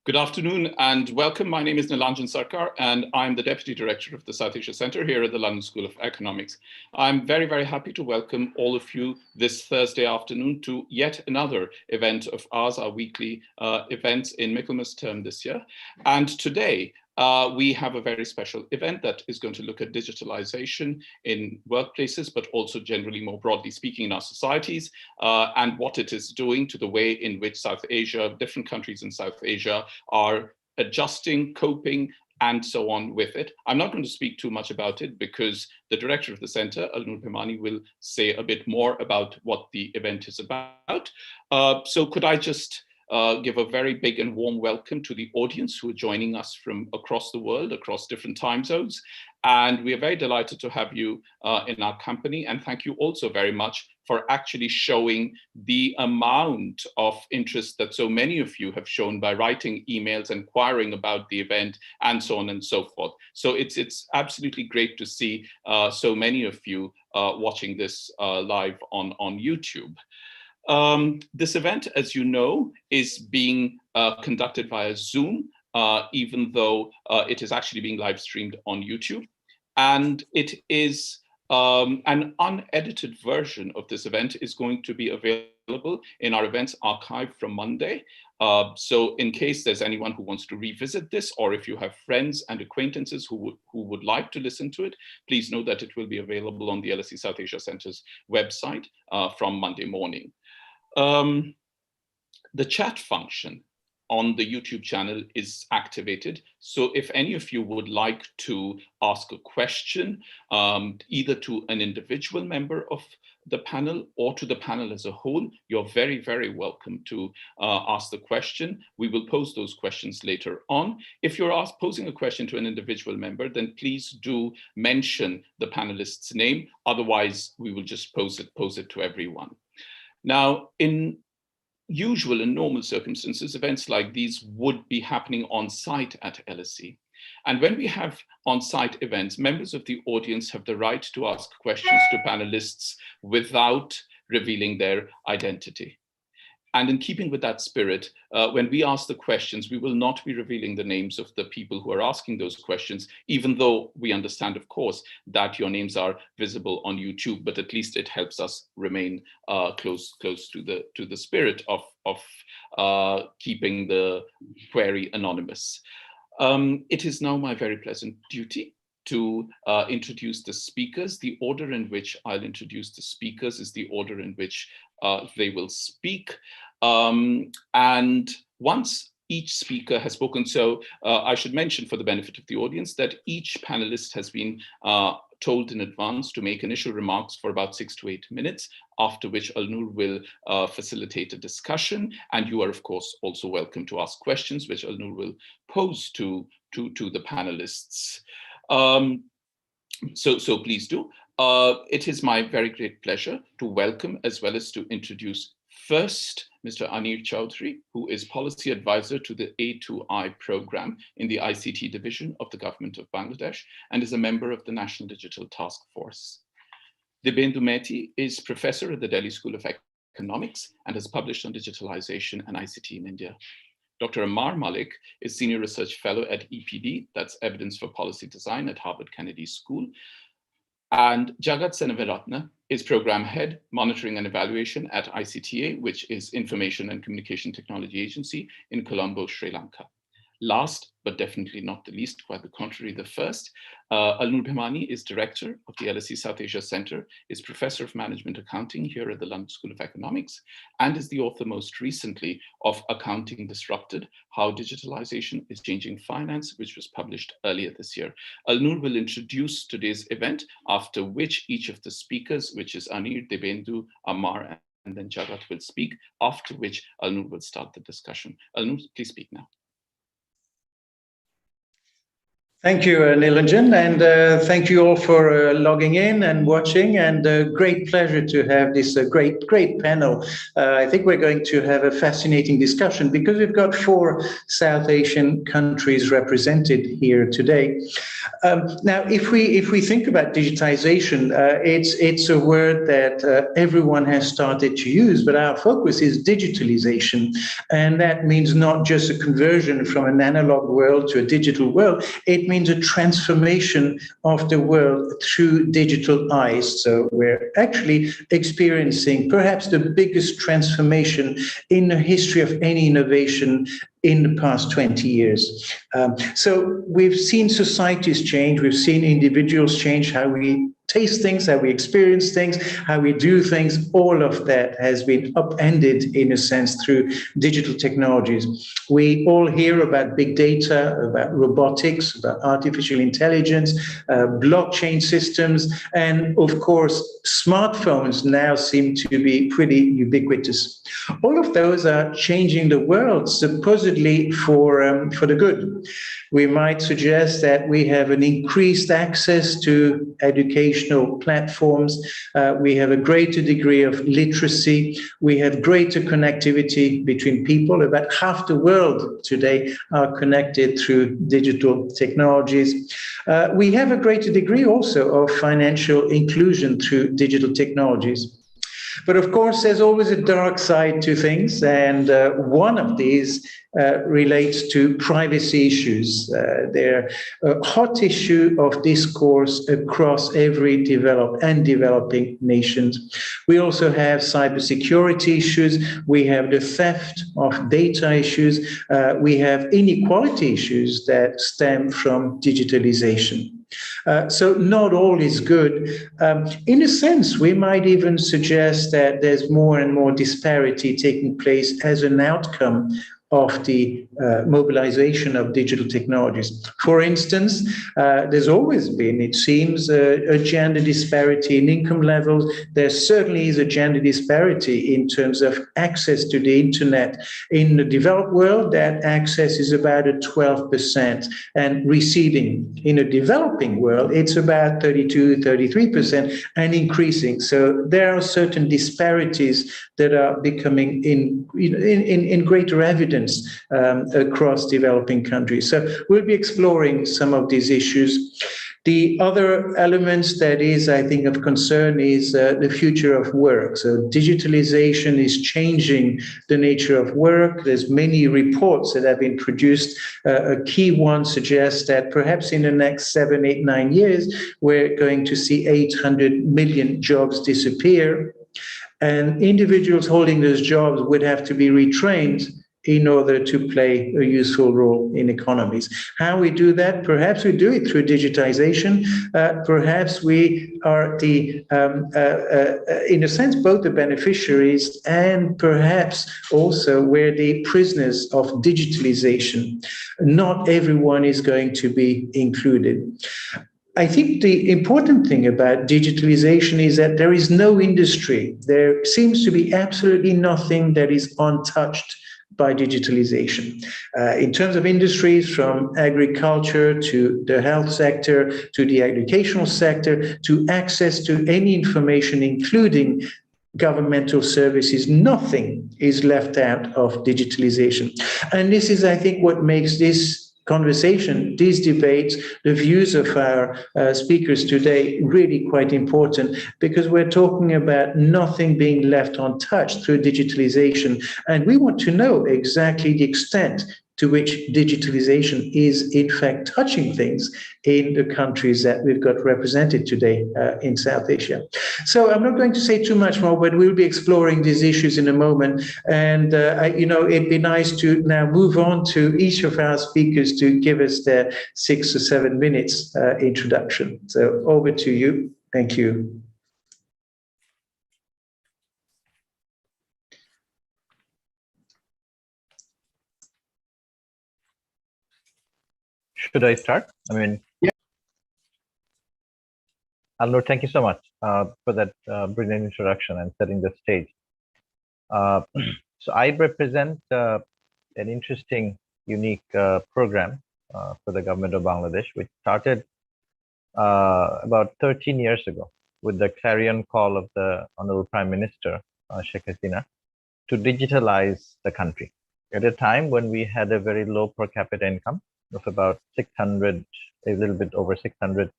Good afternoon and welcome. My name is Nilanjan Sarkar and I'm the Deputy Director of the South Asia Centre here at the London School of Economics. I'm very, very happy to welcome all of you this Thursday afternoon to yet another event of ours, our weekly events in Michaelmas term this year. And today, we have a very special event that is going to look at digitalization in workplaces, but also generally more broadly speaking in our societies, and what it is doing to the way in which South Asia, different countries in South Asia are adjusting, coping, and so on with it. I'm not going to speak too much about it because the director of the center, Unur Bhimani, will say a bit more about what the event is about. So could I just give a very big and warm welcome to the audience who are joining us from across the world, across different time zones. And we are very delighted to have you in our company. And thank you also very much for actually showing the amount of interest that so many of you have shown by writing emails, inquiring about the event, and so on and so forth. So it's absolutely great to see so many of you watching this live on YouTube. This event, as you know, is being conducted via Zoom, even though it is actually being live streamed on YouTube. And it is an unedited version of this event is going to be available in our events archive from Monday. So in case there's anyone who wants to revisit this, or if you have friends and acquaintances who would like to listen to it, please know that it will be available on the LSE South Asia Centre's website from Monday morning. The chat function on the YouTube channel is activated. So if any of you would like to ask a question, either to an individual member of the panel or to the panel as a whole, you're very, very welcome to ask the question. We will pose those questions later on. If you're posing a question to an individual member, then please do mention the panelist's name. Otherwise, we will just pose it to everyone. Now, in usual and normal circumstances, events like these would be happening on site at LSE. And when we have on-site events, members of the audience have the right to ask questions to panelists without revealing their identity. And in keeping with that spirit, when we ask the questions, we will not be revealing the names of the people who are asking those questions, even though we understand, of course, that your names are visible on YouTube, but at least it helps us remain close to the spirit of keeping the query anonymous. It is now my very pleasant duty to introduce the speakers. The order in which I'll introduce the speakers is the order in which they will speak. And once each speaker has spoken, so I should mention for the benefit of the audience that each panelist has been told in advance to make initial remarks for about 6 to 8 minutes, after which Alnur will facilitate a discussion. And you are, of course, also welcome to ask questions, which Alnur will pose to the panelists. So please do. It is my very great pleasure to welcome as well as to introduce first Mr. Anir Chowdhury, who is Policy Advisor to the A2I program in the ICT division of the Government of Bangladesh and is a member of the National Digital Task Force. Dibyendu Maiti is Professor at the Delhi School of Economics and has published on digitalization and ICT in India. Dr. Ammar Malik is Senior Research Fellow at EPD, that's Evidence for Policy Design at Harvard Kennedy School. And Jagath Seneviratne is Program Head, Monitoring and Evaluation at ICTA, which is Information and Communication Technology Agency in Colombo, Sri Lanka. Last, but definitely not the least, quite the contrary, the first, Unur Bhimani is Director of the LSE South Asia Centre, is Professor of Management Accounting here at the London School of Economics, and is the author most recently of Accounting Disrupted, How Digitalization is Changing Finance, which was published earlier this year. Alnur will introduce today's event, after which each of the speakers, which is Anir, Dibyendu, Ammar, and then Jagath will speak, after which Alnur will start the discussion. Alnur, please speak now. Thank you, Nilanjan, and thank you all for logging in and watching. And great pleasure to have this great panel. I think we're going to have a fascinating discussion because we've got 4 South Asian countries represented here today. Now, if we think about digitization, it's a word that everyone has started to use, but our focus is digitalization, and that means not just a conversion from an analog world to a digital world. It means a transformation of the world through digital eyes. So we're actually experiencing perhaps the biggest transformation in the history of any innovation in the past 20 years. So we've seen societies change, we've seen individuals change, how we taste things, how we experience things, how we do things. All of that has been upended, in a sense, through digital technologies. We all hear about big data, about robotics, about artificial intelligence, blockchain systems, and of course, smartphones now seem to be pretty ubiquitous. All of those are changing the world, supposedly for the good. We might suggest that we have an increased access to educational platforms. We have a greater degree of literacy. We have greater connectivity between people. About half the world today are connected through digital technologies. We have a greater degree also of financial inclusion through digital technologies. But of course, there's always a dark side to things, and one of these relates to privacy issues. They're a hot issue of discourse across every developed and developing nations. We also have cybersecurity issues. We have the theft of data issues. We have inequality issues that stem from digitalization. So not all is good. In a sense, we might even suggest that there's more and more disparity taking place as an outcome of the mobilization of digital technologies. For instance, there's always been, it seems, a gender disparity in income levels. There certainly is a gender disparity in terms of access to the internet. In the developed world, that access is about 12% and receding. In a developing world, it's about 32, 33% and increasing. So there are certain disparities that are becoming in greater evidence across developing countries. So we'll be exploring some of these issues. The other elements that is, I think, of concern is the future of work. So digitalization is changing the nature of work. There's many reports that have been produced. A key one suggests that perhaps in the next 7, 8, 9 years, we're going to see 800 million jobs disappear. And individuals holding those jobs would have to be retrained in order to play a useful role in economies. How we do that? Perhaps we do it through digitization. Perhaps we are in a sense, both the beneficiaries and perhaps also we're the prisoners of digitalization. Not everyone is going to be included. I think the important thing about digitalization is that there is no industry. There seems to be absolutely nothing that is untouched by digitalization. In terms of industries, from agriculture to the health sector, to the educational sector, to access to any information, including governmental services, nothing is left out of digitalization. And this is, I think, what makes this conversation, these debates, the views of our speakers today really quite important, because we're talking about nothing being left untouched through digitalization. And we want to know exactly the extent to which digitalization is in fact touching things in the countries that we've got represented today in South Asia. So I'm not going to say too much more, but we'll be exploring these issues in a moment. And, it'd be nice to now move on to each of our speakers to give us their 6 or 7 minutes introduction. So over to you. Thank you. Should I start? Yeah. Anir, thank you so much for that brilliant introduction and setting the stage. So I represent an interesting, unique program for the government of Bangladesh, which started about 13 years ago with the clarion call of the Honorable Prime Minister, Sheikh Hasina, to digitalize the country at a time when we had a very low per capita income of about 600, a little bit over 600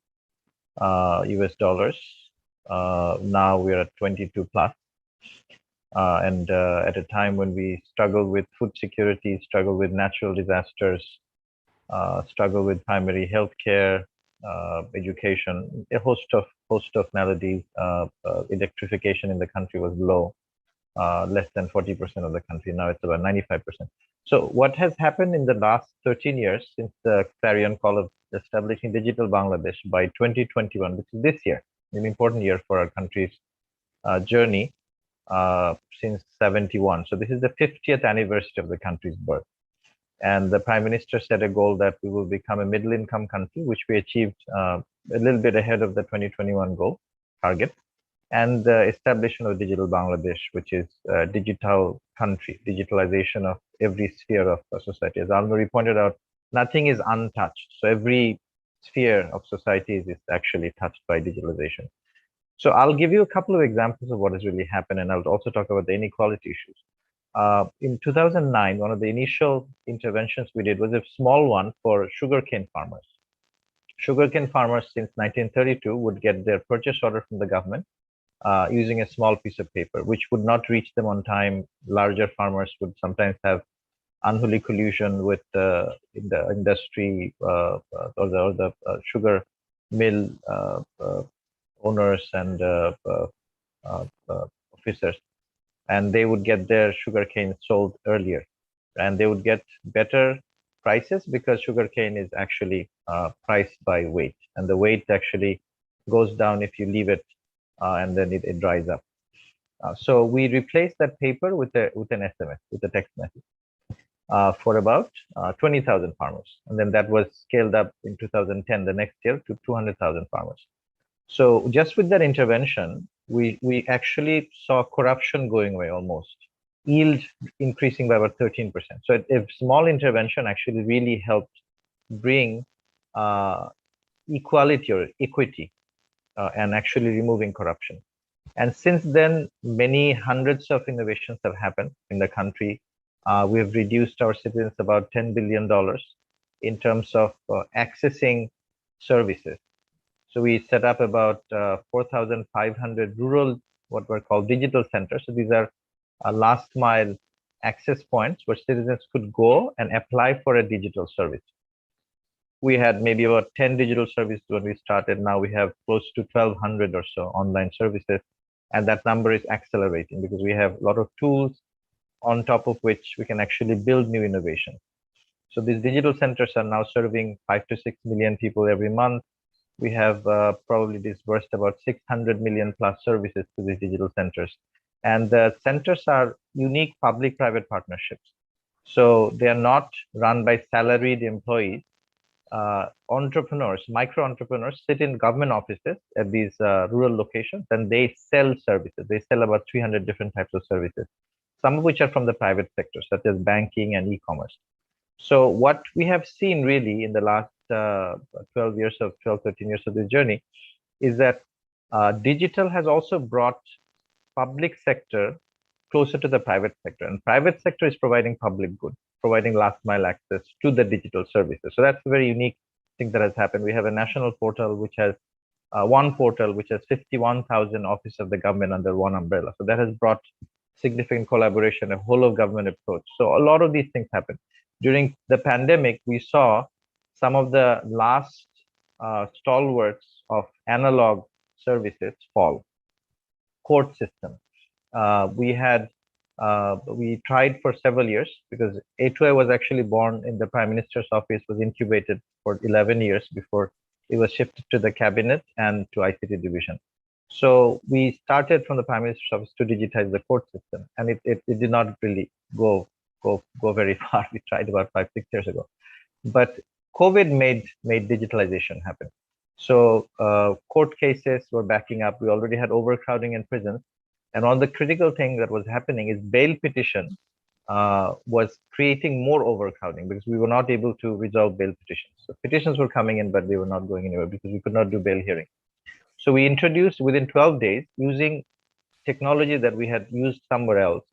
US dollars. Now we're at 22 plus. And at a time when we struggle with food security, struggle with natural disasters, struggle with primary health care, education, a host of maladies. Electrification in the country was low, less than 40% of the country. Now it's about 95%. So what has happened in the last 13 years since the clarion call of establishing digital Bangladesh by 2021, which is this year, an important year for our country's journey since 71. So this is the 50th anniversary of the country's birth. And the Prime Minister set a goal that we will become a middle income country, which we achieved a little bit ahead of the 2021 goal target. And the establishment of digital Bangladesh, which is a digital country, digitalization of every sphere of society. As Almari pointed out, nothing is untouched. So every sphere of society is actually touched by digitalization. So I'll give you a couple of examples of what has really happened, and I'll also talk about the inequality issues. In 2009, one of the initial interventions we did was a small one for sugarcane farmers. Sugarcane farmers since 1932 would get their purchase order from the government using a small piece of paper, which would not reach them on time. Larger farmers would sometimes have unholy collusion with the industry or the sugar mill owners and officers, and they would get their sugarcane sold earlier, and they would get better prices because sugarcane is actually priced by weight, and the weight actually goes down if you leave it and then it dries up. So we replaced that paper with an SMS, with a text message for about 20,000 farmers. And then that was scaled up in 2010, the next year, to 200,000 farmers. So just with that intervention, we actually saw corruption going away almost, yield increasing by about 13%. So a small intervention actually really helped bring equality or equity and actually removing corruption. And since then, many hundreds of innovations have happened in the country. We have reduced our citizens about $10 billion in terms of accessing services. So we set up about 4,500 rural, what were called digital centers. So these are last mile access points where citizens could go and apply for a digital service. We had maybe about 10 digital services when we started. Now we have close to 1,200 or so online services. And that number is accelerating because we have a lot of tools on top of which we can actually build new innovation. So these digital centers are now serving 5 to 6 million people every month. We have probably disbursed about 600 million plus services to these digital centers. And the centers are unique public-private partnerships. So they are not run by salaried employees. Entrepreneurs, micro-entrepreneurs sit in government offices at these rural locations, and they sell services. They sell about 300 different types of services, some of which are from the private sector, such as banking and e-commerce. So what we have seen really in the last 13 years of this journey is that digital has also brought public sector closer to the private sector, and private sector is providing public good, providing last mile access to the digital services. So that's a very unique thing that has happened. We have a national portal which has one portal which has 51,000 offices of the government under one umbrella. So that has brought significant collaboration, a whole of government approach. So a lot of these things happen. During the pandemic, we saw some of the last stalwarts of analog services fall. Court system. We tried for several years because A2I was actually born in the Prime Minister's office, was incubated for 11 years before it was shifted to the cabinet and to ICTA division. So we started from the Prime Minister's office to digitize the court system, and it did not really go very far. We tried about 5-6 years ago, but COVID made digitalization happen. So court cases were backing up. We already had overcrowding in prisons, and all the critical thing that was happening is bail petition was creating more overcrowding because we were not able to resolve bail petitions. So petitions were coming in, but they were not going anywhere because we could not do bail hearing. So we introduced within 12 days, using technology that we had used somewhere else,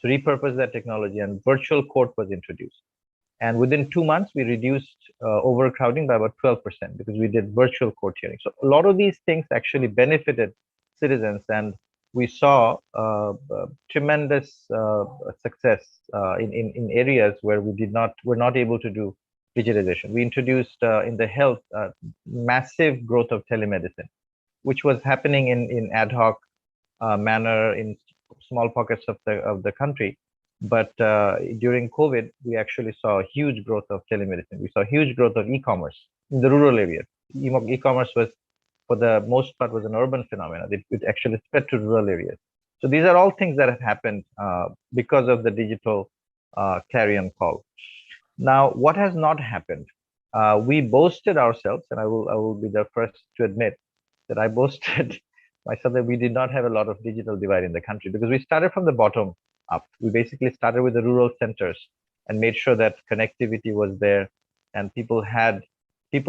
to repurpose that technology, and virtual court was introduced. And within 2 months, we reduced overcrowding by about 12% because we did virtual court hearings. So a lot of these things actually benefited citizens, and we saw tremendous success in areas where were not able to do digitization. We introduced in the health massive growth of telemedicine, which was happening in ad hoc manner in small pockets of the country. But during COVID, we actually saw a huge growth of telemedicine. We saw huge growth of e-commerce in the rural areas. E-commerce was, for the most part, was an urban phenomenon. It actually spread to rural areas. So these are all things that have happened because of the digital clarion call. Now, what has not happened? We boasted ourselves, and I will be the first to admit that I boasted myself that we did not have a lot of digital divide in the country because we started from the bottom up. We basically started with the rural centers and made sure that connectivity was there, and people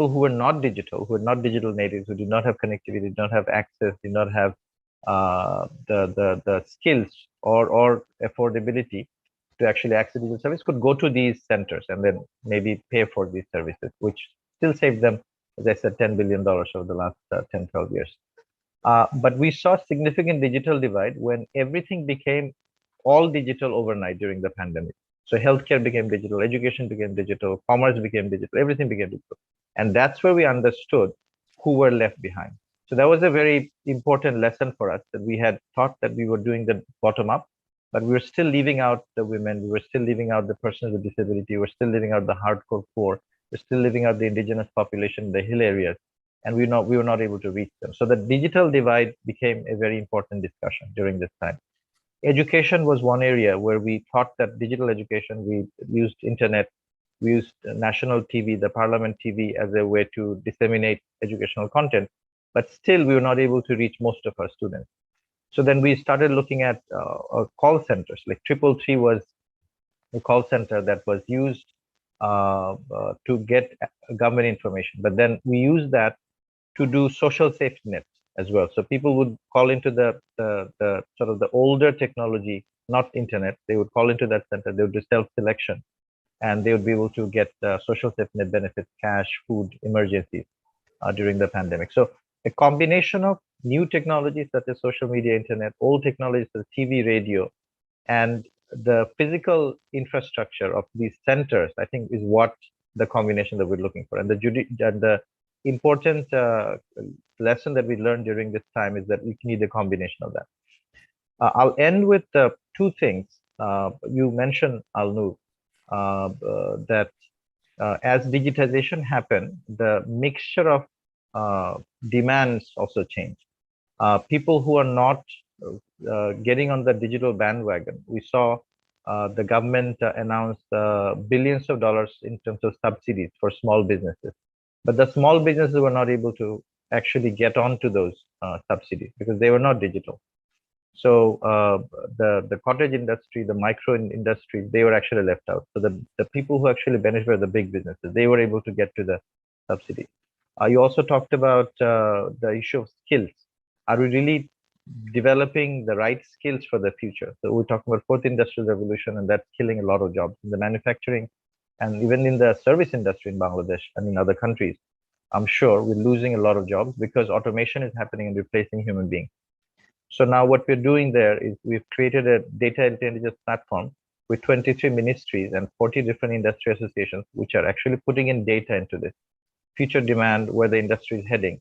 who were not digital, who were not digital natives, who did not have connectivity, did not have access, did not have the skills or affordability to actually access digital service, could go to these centers and then maybe pay for these services, which still saved them, as I said, $10 billion over the last 10, 12 years. But we saw significant digital divide when everything became all digital overnight during the pandemic. So healthcare became digital, education became digital, commerce became digital, everything became digital. And that's where we understood who were left behind. So that was a very important lesson for us, that we had thought that we were doing the bottom up, but we were still leaving out the women, we were still leaving out the persons with disability, we were still leaving out the hardcore poor, we're still leaving out the indigenous population in the hill areas, and we were not able to reach them. So the digital divide became a very important discussion during this time. Education was one area where we thought that digital education, we used internet, we used national TV, the parliament TV, as a way to disseminate educational content, but still we were not able to reach most of our students. So then we started looking at call centers, like 333 was a call center that was used to get government information, but then we used that to do social safety nets as well. So people would call into the sort of the older technology, not internet. They would call into that center. They would do self-selection, and they would be able to get social safety net benefits, cash, food, emergencies during the pandemic. So a combination of new technologies such as social media, internet, old technologies such as TV, radio, and the physical infrastructure of these centers, I think, is what the combination that we're looking for. And the important lesson that we learned during this time is that we need a combination of that. I'll end with two things. You mentioned, Alnur, that as digitization happened, the mixture of demands also changed. People who are not getting on the digital bandwagon, we saw the government announce billions of dollars in terms of subsidies for small businesses. But the small businesses were not able to actually get onto those subsidies because they were not digital. So the cottage industry, the micro industry, they were actually left out. So the people who actually benefit were the big businesses. They were able to get to the subsidy. You also talked about the issue of skills. Are we really developing the right skills for the future? So we're talking about fourth industrial revolution, and that's killing a lot of jobs in the manufacturing and even in the service industry in Bangladesh and in other countries. I'm sure we're losing a lot of jobs because automation is happening and replacing human beings. So now what we're doing there is we've created a data intelligence platform with 23 ministries and 40 different industry associations, which are actually putting in data into this future demand, where the industry is heading.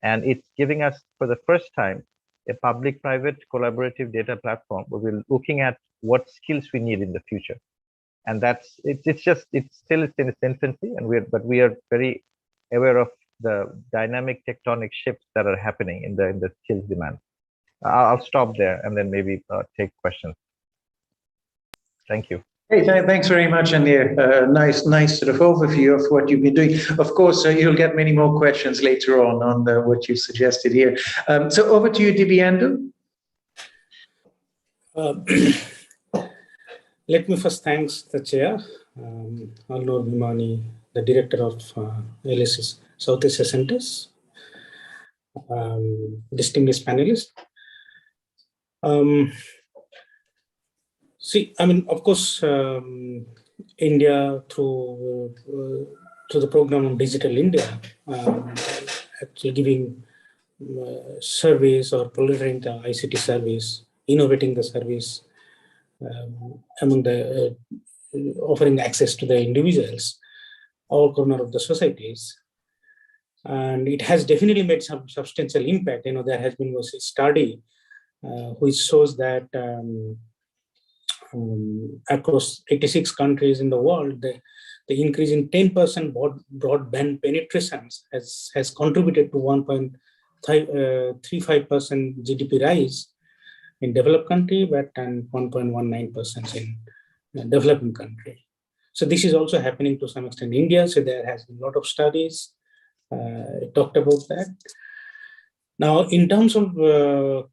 And it's giving us, for the first time, a public-private collaborative data platform where we're looking at what skills we need in the future. And it's still in its infancy, and but we are very aware of the dynamic tectonic shifts that are happening in the skills demand. I'll stop there and then maybe take questions. Thank you. Hey, thanks very much, Anir. Nice sort of overview of what you've been doing. Of course, you'll get many more questions later on what you suggested here. So over to you, Dibyendu. Let me first thank the chair, Anir Bhimani, the director of LS's South Asia Centers, distinguished panelists. Of course, India through the program of Digital India, actually giving surveys or proliferating the ICT service, innovating the service, among the offering access to the individuals, all corner of the societies. And it has definitely made some substantial impact. There has been a study which shows that across 86 countries in the world, the increase in 10% broadband penetrations has contributed to 1.35% GDP rise in developed country, but 1.19% in developing country. So this is also happening to some extent in India. So there has been a lot of studies talked about that. Now, in terms of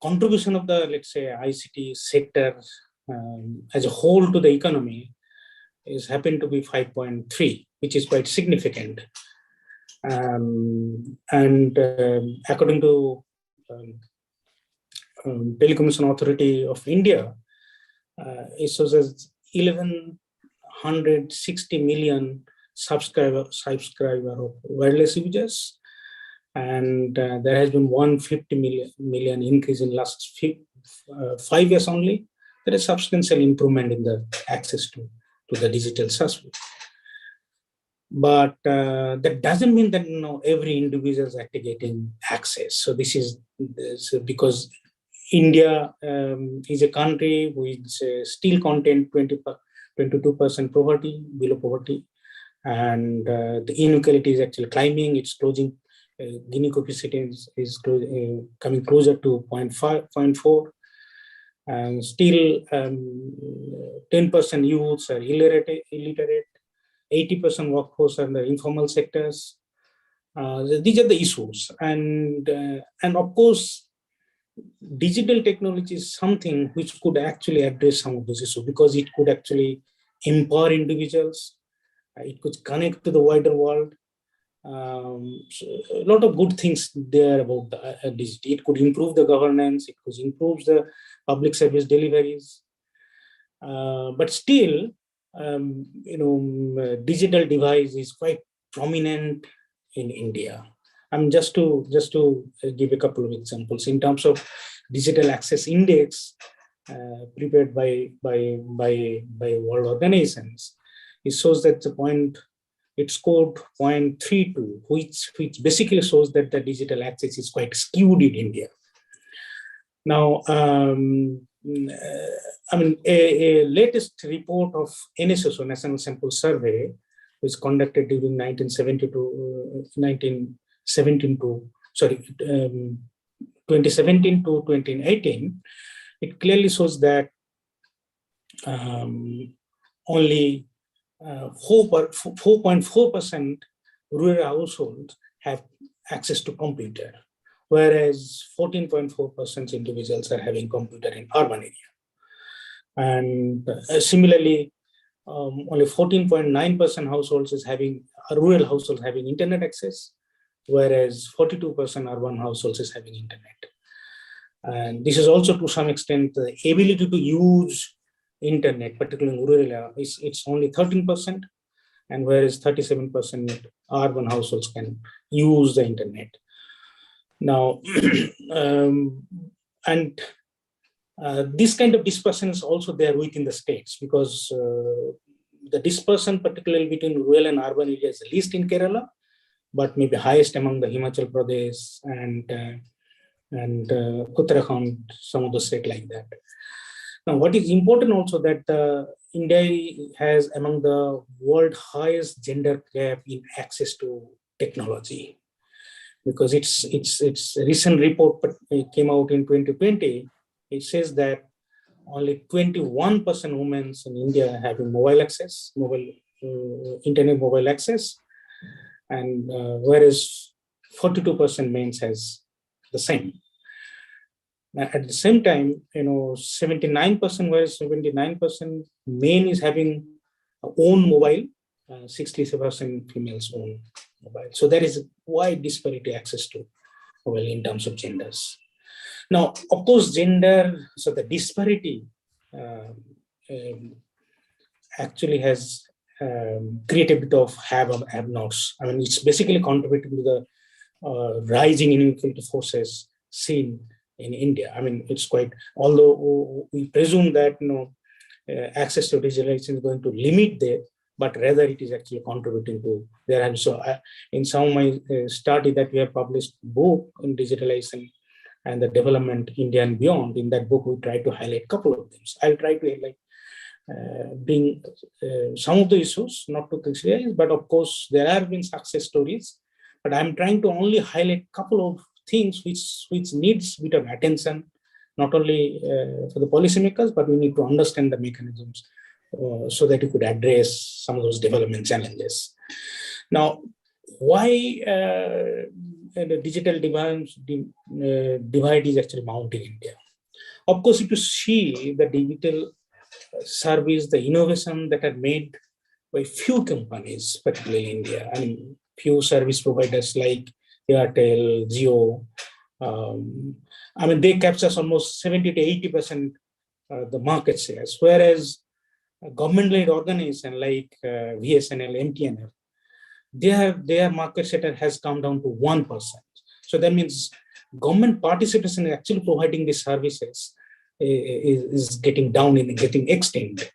contribution of the, let's say, ICT sector as a whole to the economy, is happened to be 5.3, which is quite significant. According to Telecommunication Authority of India, it shows as 1160 million subscriber of wireless users, and there has been 150 million increase in last 5 years only. There is substantial improvement in the access to the digital service. But that doesn't mean that every individual is actually getting access. So this is because India is a country which still contains 22% poverty, below poverty, and the inequality is actually climbing. It's closing. Gini coefficient is coming closer to 0.4, and still 10% youths are illiterate. 80% workforce are in the informal sectors. These are the issues, and of course, digital technology is something which could actually address some of those issues, because it could actually empower individuals. It could connect to the wider world. So a lot of good things there about the digital. It could improve the governance. It could improve the public service deliveries. But still, digital device is quite prominent in India. Just to give a couple of examples in terms of digital access index prepared by world organizations. It shows that it scored 0.32, which basically shows that the digital access is quite skewed in India. Now, a latest report of NSSO, National Sample Survey, was conducted during 2017 to 2018. It clearly shows that only 4.4% rural households have access to computer, whereas 14.4% individuals are having computer in urban area. And similarly, only 14.9% households is having rural households having internet access, whereas 42% urban households is having internet. And this is also to some extent the ability to use internet, particularly in rural area, it's only 13%, and whereas 37% urban households can use the internet. Now, this kind of dispersion is also there within the states, because the dispersion, particularly between rural and urban areas, is least in Kerala, but maybe highest among the Himachal Pradesh and Uttarakhand, some of the states like that. Now, what is important also that India has among the world highest gender gap in access to technology, because its recent report came out in 2020. It says that only 21% women in India having internet mobile access, and whereas 42% men has the same. At the same time, 79%, whereas 79% men is having own mobile, 67% females own mobile. So there is a wide disparity access to mobile in terms of genders. Now, of course, so the disparity actually has created a bit of have-nots. I mean, it's basically contributing to the rising inequality forces seen in India. I mean, it's quite, although we presume that access to digitalization is going to limit that, but rather it is actually contributing to there. And so in some of my study that we have published book on digitalization and the development India and beyond, in that book we try to highlight a couple of things. I'll try to bring some of the issues, not to criticize, but of course there have been success stories, but I'm trying to only highlight a couple of things which needs a bit of attention, not only for the policymakers, but we need to understand the mechanisms so that you could address some of those development challenges. Now, why the digital divide is actually mounting in India? Of course, if you see the digital service, the innovation that are made by few companies, particularly in India, I mean, few service providers like Airtel, Jio, I mean, they capture almost 70 to 80% the market shares, whereas government-led organizations like VSNL, MTNL, their market share has come down to 1%. So that means government participation in actually providing these services is getting down and getting extended.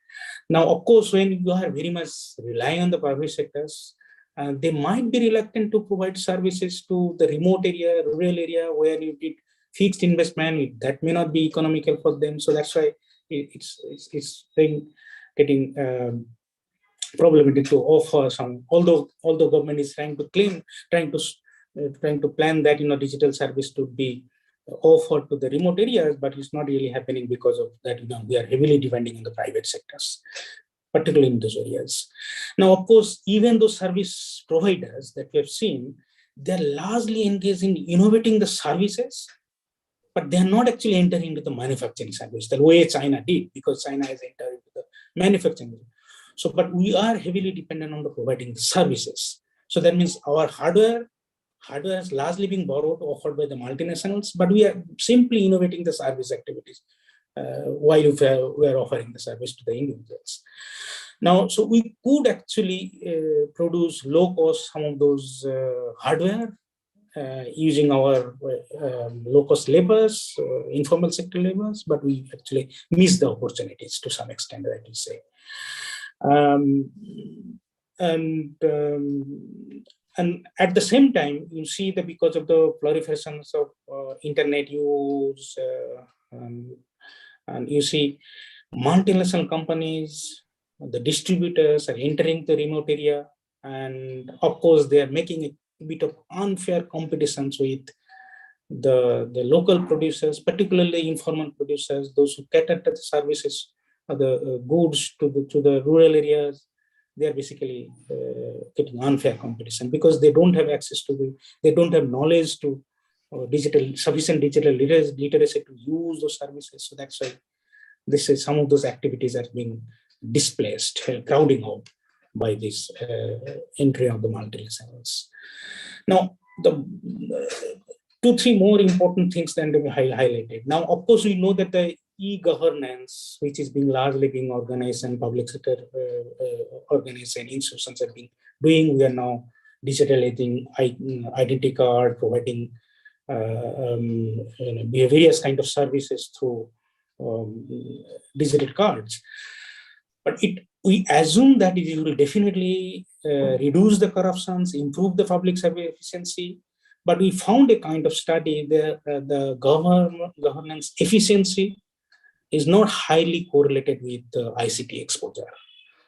Now, of course, when you are very much relying on the private sectors, they might be reluctant to provide services to the remote area, rural area where you did fixed investment. That may not be economical for them. So that's why it's getting problematic to offer some. Although government is trying to plan that digital service to be offered to the remote areas, but it's not really happening because of that. We are heavily depending on the private sectors, particularly in those areas. Now, of course, even those service providers that we have seen, they're largely engaged in innovating the services, but they're not actually entering into the manufacturing service the way China did, because China has entered into the manufacturing. So, but we are heavily dependent on the providing the services. So that means our hardware is largely being borrowed, offered by the multinationals, but we are simply innovating the service activities while we are offering the service to the individuals. Now, so we could actually produce low cost some of those hardware using our low cost labors, informal sector labors, but we actually miss the opportunities to some extent, I would say. And at the same time, you see that because of the proliferations of internet use, and you see multinational companies, the distributors are entering the remote area, and of course they are making a bit of unfair competitions with the local producers, particularly informal producers, those who cater to the services, the goods to the rural areas. They are basically getting unfair competition because they don't have access to they don't have knowledge to sufficient digital literacy to use those services. So that's why some of those activities are being displaced, crowding out by this entry of the multinationals. Now, the 2-3 more important things than we highlighted. Now, of course, we know that the e-governance, which is largely being organized and public sector organization institutions have been doing, we are now digitalizing identity card, providing various kind of services through digital cards. But we assume that it will definitely reduce the corruptions, improve the public service efficiency. But we found a kind of study that the governance efficiency is not highly correlated with ICT exposure.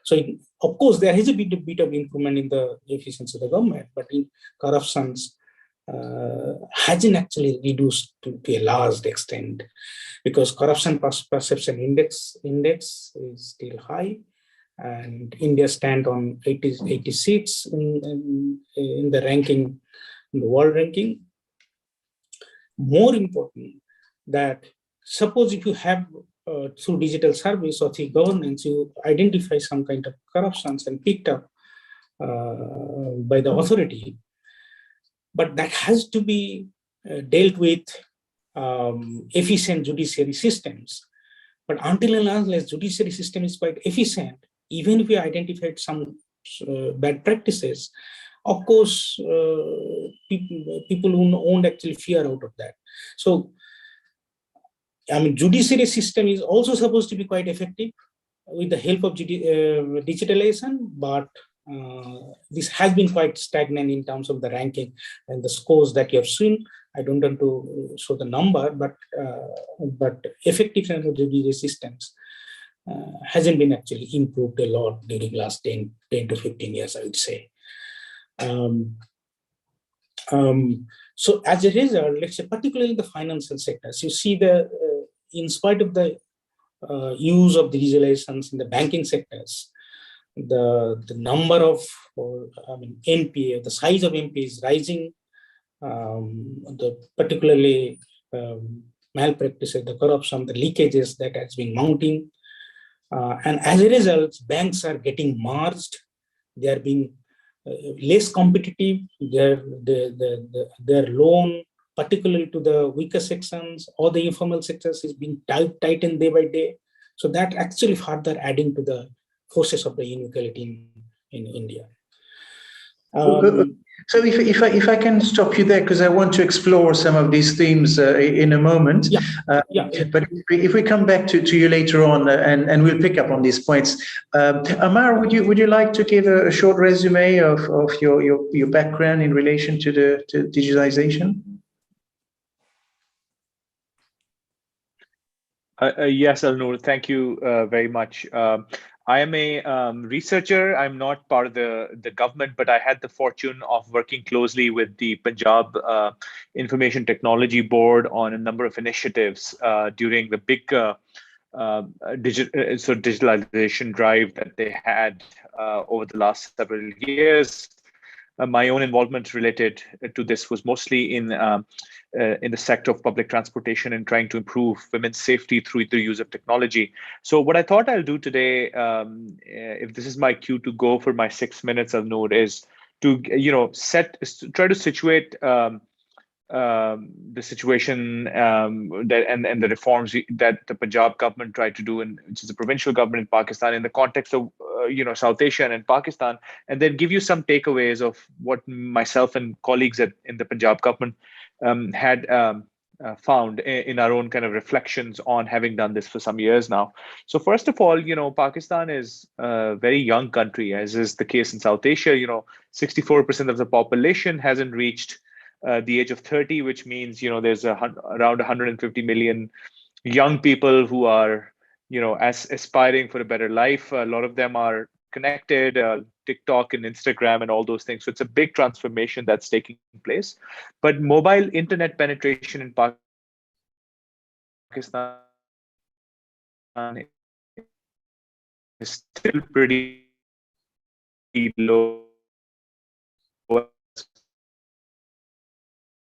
So, of course, there is a bit of improvement in the efficiency of the government, but in corruptions hasn't actually reduced to a large extent, because corruption perception index is still high, and India stands on 86 in the ranking, in the world ranking. More important, that suppose if you have through digital service or through governance, you identify some kind of corruptions and picked up by the authority, but that has to be dealt with efficient judiciary systems. But until and unless judiciary system is quite efficient, even if we identified some bad practices, of course, people won't actually fear out of that. So, I mean, judiciary system is also supposed to be quite effective with the help of digitalization, but this has been quite stagnant in terms of the ranking and the scores that you have seen. I don't want to show the number, but effectiveness of judiciary systems hasn't been actually improved a lot during the last 10 to 15 years, I would say. So as a result, let's say particularly in the financial sectors, you see the in spite of the use of digitalizations in the banking sectors, the number of NPA, the size of NPA is rising. Particularly malpractices, the corruption, the leakages that has been mounting, and as a result, banks are getting merged. They are being less competitive. Their loan, particularly to the weaker sections or the informal sectors, is being tightened day by day. So that actually further adding to the forces of the inequality in India. So if I can stop you there, because I want to explore some of these themes in a moment. But if we come back to you later on, and we'll pick up on these points. Ammar, would you like to give a short resume of your background in relation to digitalization? Yes, Alnur, thank you very much. I am a researcher. I'm not part of the government, but I had the fortune of working closely with the Punjab Information Technology Board on a number of initiatives during the big digitalization drive that they had over the last several years. My own involvement related to this was mostly in the sector of public transportation and trying to improve women's safety through the use of technology. So what I thought I'll do today, if this is my cue to go for my 6 minutes, I'll note, is to try to situate the situation that and the reforms that the Punjab government tried to do, which is the provincial government in Pakistan, in the context of South Asia and Pakistan, and then give you some takeaways of what myself and colleagues in the Punjab government had found in our own kind of reflections on having done this for some years now. So first of all, Pakistan is a very young country, as is the case in South Asia. 64% of the population hasn't reached the age of 30, which means there's around 150 million young people who are aspiring for a better life. A lot of them are connected, TikTok and Instagram and all those things. So it's a big transformation that's taking place. But mobile internet penetration in Pakistan is still pretty low.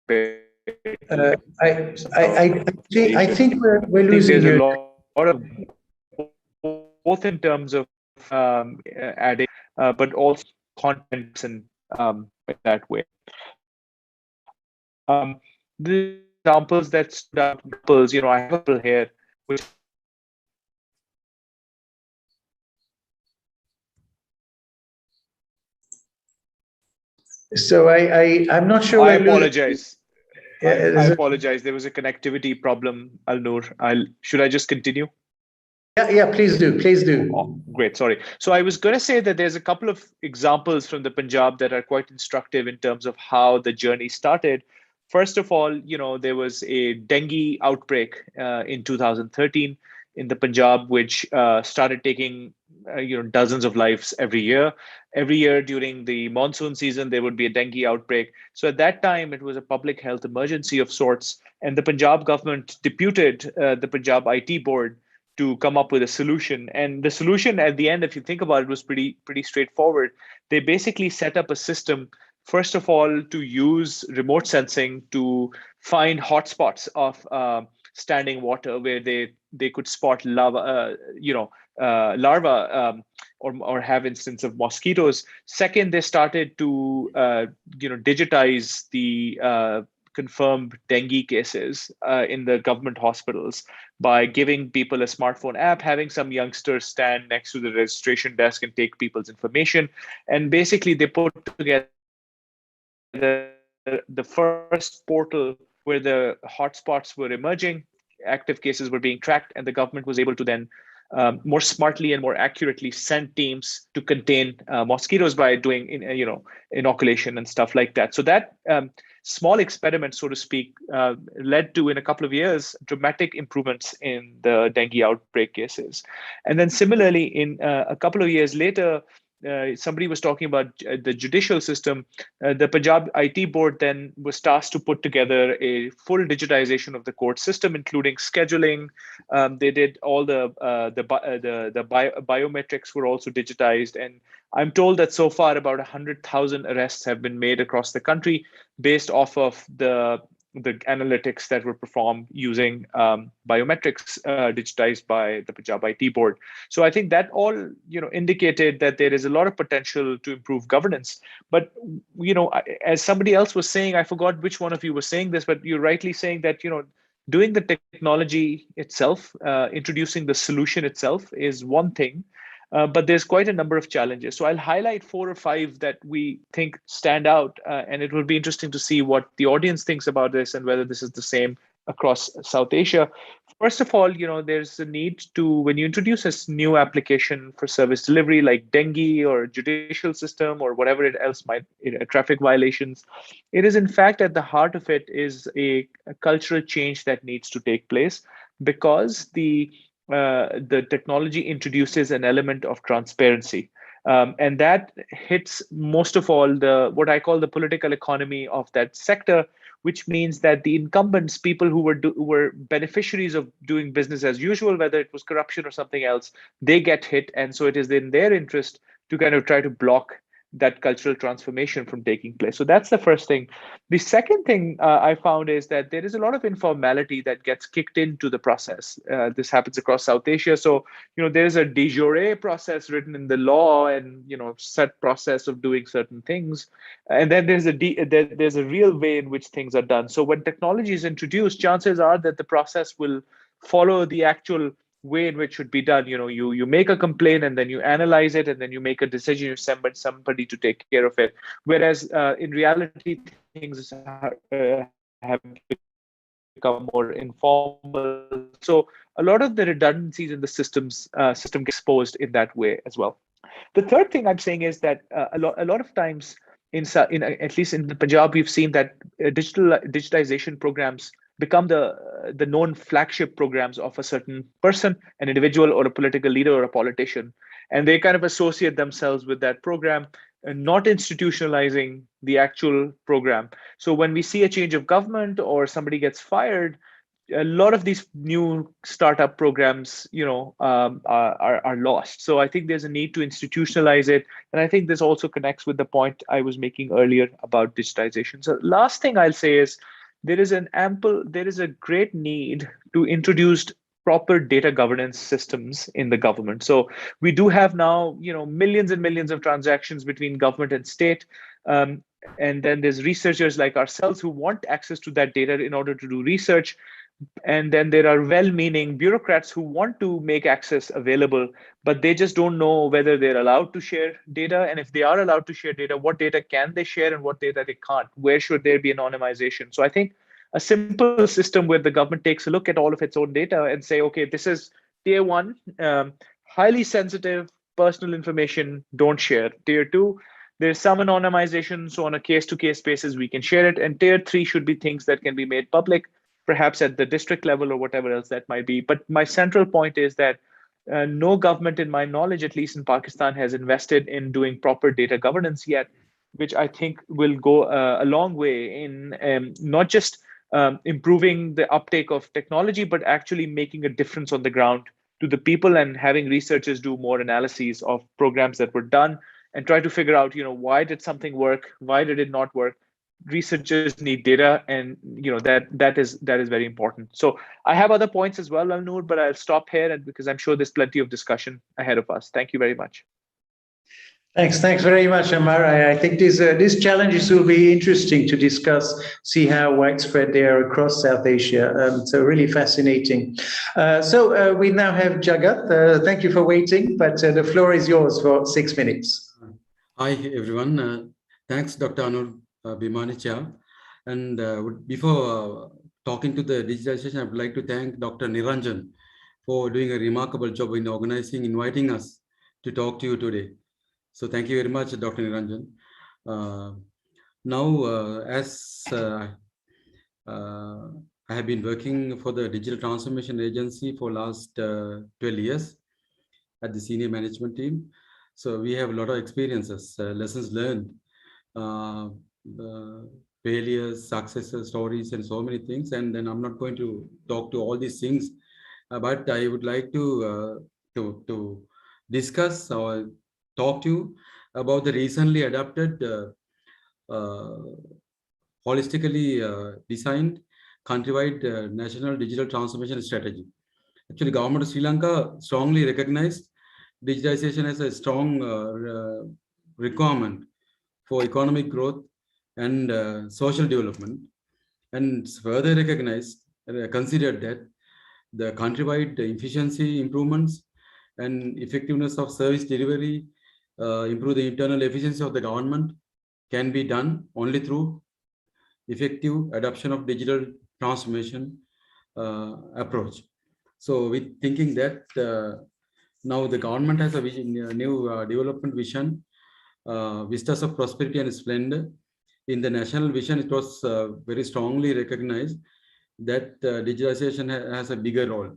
I think we're losing you. There's a lot of, both in terms of adding, but also content and that way. The examples that stood out, I have a couple here, which. So I'm not sure. I apologize. I apologize. There was a connectivity problem, Alnur. Should I just continue? Yeah, please do. Please do. Oh, great. Sorry. So I was going to say that there's a couple of examples from the Punjab that are quite instructive in terms of how the journey started. First of all, there was a dengue outbreak in 2013 in the Punjab, which started taking dozens of lives every year. Every year during the monsoon season, there would be a dengue outbreak. So at that time, it was a public health emergency of sorts. And the Punjab government deputed the Punjab IT board to come up with a solution. And the solution at the end, if you think about it, was pretty straightforward. They basically set up a system, first of all, to use remote sensing to find hotspots of standing water where they could spot lava, larvae, or have instance of mosquitoes. Second, they started to digitize the confirmed dengue cases in the government hospitals by giving people a smartphone app, having some youngsters stand next to the registration desk and take people's information. And basically, they put together the first portal where the hotspots were emerging, active cases were being tracked, and the government was able to then more smartly and more accurately send teams to contain mosquitoes by doing inoculation and stuff like that. So that small experiment, so to speak, led to, in a couple of years, dramatic improvements in the dengue outbreak cases. And then similarly, in a couple of years later, somebody was talking about the judicial system. The Punjab IT board then was tasked to put together a full digitization of the court system, including scheduling. They did all the biometrics were also digitized, and I'm told that so far about 100,000 arrests have been made across the country based off of the analytics that were performed using biometrics digitized by the Punjab IT board. So I think that all indicated that there is a lot of potential to improve governance. But as somebody else was saying, I forgot which one of you was saying this, but you're rightly saying that doing the technology itself, introducing the solution itself is one thing. But there's quite a number of challenges. So I'll highlight 4 or 5 that we think stand out, and it will be interesting to see what the audience thinks about this and whether this is the same across South Asia. First of all, there's a need to, when you introduce a new application for service delivery like dengue or judicial system or whatever it else might, traffic violations, it is in fact at the heart of it is a cultural change that needs to take place, because the technology introduces an element of transparency. And that hits most of all what I call the political economy of that sector, which means that the incumbents, people who were beneficiaries of doing business as usual, whether it was corruption or something else, they get hit. And so it is in their interest to kind of try to block that cultural transformation from taking place. So that's the first thing. The second thing I found is that there is a lot of informality that gets kicked into the process. This happens across South Asia. So, there's a de jure process written in the law and, set process of doing certain things. And then there's a real way in which things are done. So when technology is introduced, chances are that the process will follow the actual way in which should be done. You make a complaint and then you analyze it and then you make a decision, you send somebody to take care of it. Whereas in reality, things have become more informal. So a lot of the redundancies in the system get exposed in that way as well. The third thing I'm saying is that a lot of times, in at least in the Punjab, we've seen that digitization programs become the known flagship programs of a certain person, an individual or a political leader or a politician. And they kind of associate themselves with that program and not institutionalizing the actual program. So when we see a change of government or somebody gets fired, a lot of these new startup programs, are lost. So I think there's a need to institutionalize it. And I think this also connects with the point I was making earlier about digitization. So last thing I'll say is, there is a great need to introduce proper data governance systems in the government. So we do have now, millions and millions of transactions between government and state. And then there's researchers like ourselves who want access to that data in order to do research. And then there are well-meaning bureaucrats who want to make access available, but they just don't know whether they're allowed to share data. And if they are allowed to share data, what data can they share and what data they can't? Where should there be anonymization? So I think a simple system where the government takes a look at all of its own data and say, okay, this is tier 1, highly sensitive personal information, don't share. Tier 2, there's some anonymization. So on a case-to-case basis, we can share it. And tier 3 should be things that can be made public, perhaps at the district level or whatever else that might be. But my central point is that no government, in my knowledge, at least in Pakistan, has invested in doing proper data governance yet, which I think will go a long way in not just improving the uptake of technology, but actually making a difference on the ground to the people and having researchers do more analyses of programs that were done and try to figure out, why did something work? Why did it not work? researchers need data, and that is very important. So I have other points as well, Alnoor, but I'll stop here, and because I'm sure there's plenty of discussion ahead of us. Thank you very much. Thanks very much, Ammar. I think these challenges will be interesting to discuss, see how widespread they are across South Asia. So really fascinating. So we now have Jagath. Thank you for waiting, but the floor is yours for 6 minutes. Hi, everyone. Thanks, Dr. Anur Bhimanicha. And before talking to the digitalization, I would like to thank Dr. Niranjan for doing a remarkable job in inviting us to talk to you today. So thank you very much, Dr. Niranjan. Now, as I have been working for the Digital Transformation Agency for last 12 years at the senior management team. So we have a lot of experiences, lessons learned, failures, successes, stories, and so many things. And then I'm not going to talk to all these things, but I would like to discuss or talk to you about the recently adopted holistically designed countrywide national digital transformation strategy. Actually, government of Sri Lanka strongly recognized digitalization as a strong requirement for economic growth and social development, and further considered that the countrywide efficiency improvements and effectiveness of service delivery, improve the internal efficiency of the government, can be done only through effective adoption of digital transformation approach. So with thinking that now the government has a new development vision, vistas of prosperity and splendor. In the national vision, it was very strongly recognized that digitalization has a bigger role.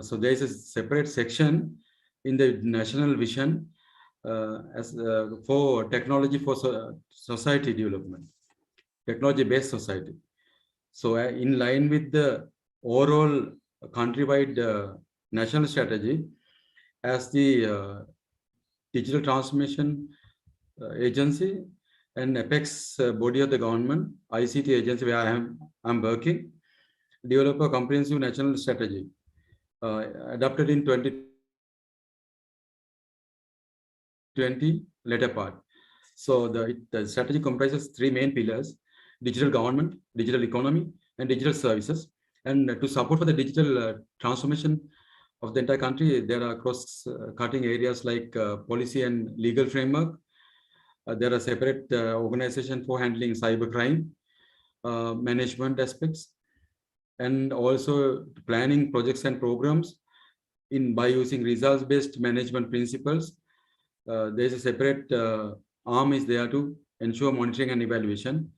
So there is a separate section in the national vision for technology for society development, technology-based society. So in line with the overall countrywide national strategy, as the digital transformation agency and apex body of the government, ICTA agency where I'm working, develop a comprehensive national strategy adopted in 2020 later part. So the strategy comprises 3 main pillars: digital government, digital economy, and digital services. And to support for the digital transformation of the entire country, there are cross-cutting areas like policy and legal framework. There are separate organizations for handling cybercrime, management aspects, and also planning projects and programs by using results-based management principles. There is a separate arm is there to ensure monitoring and evaluation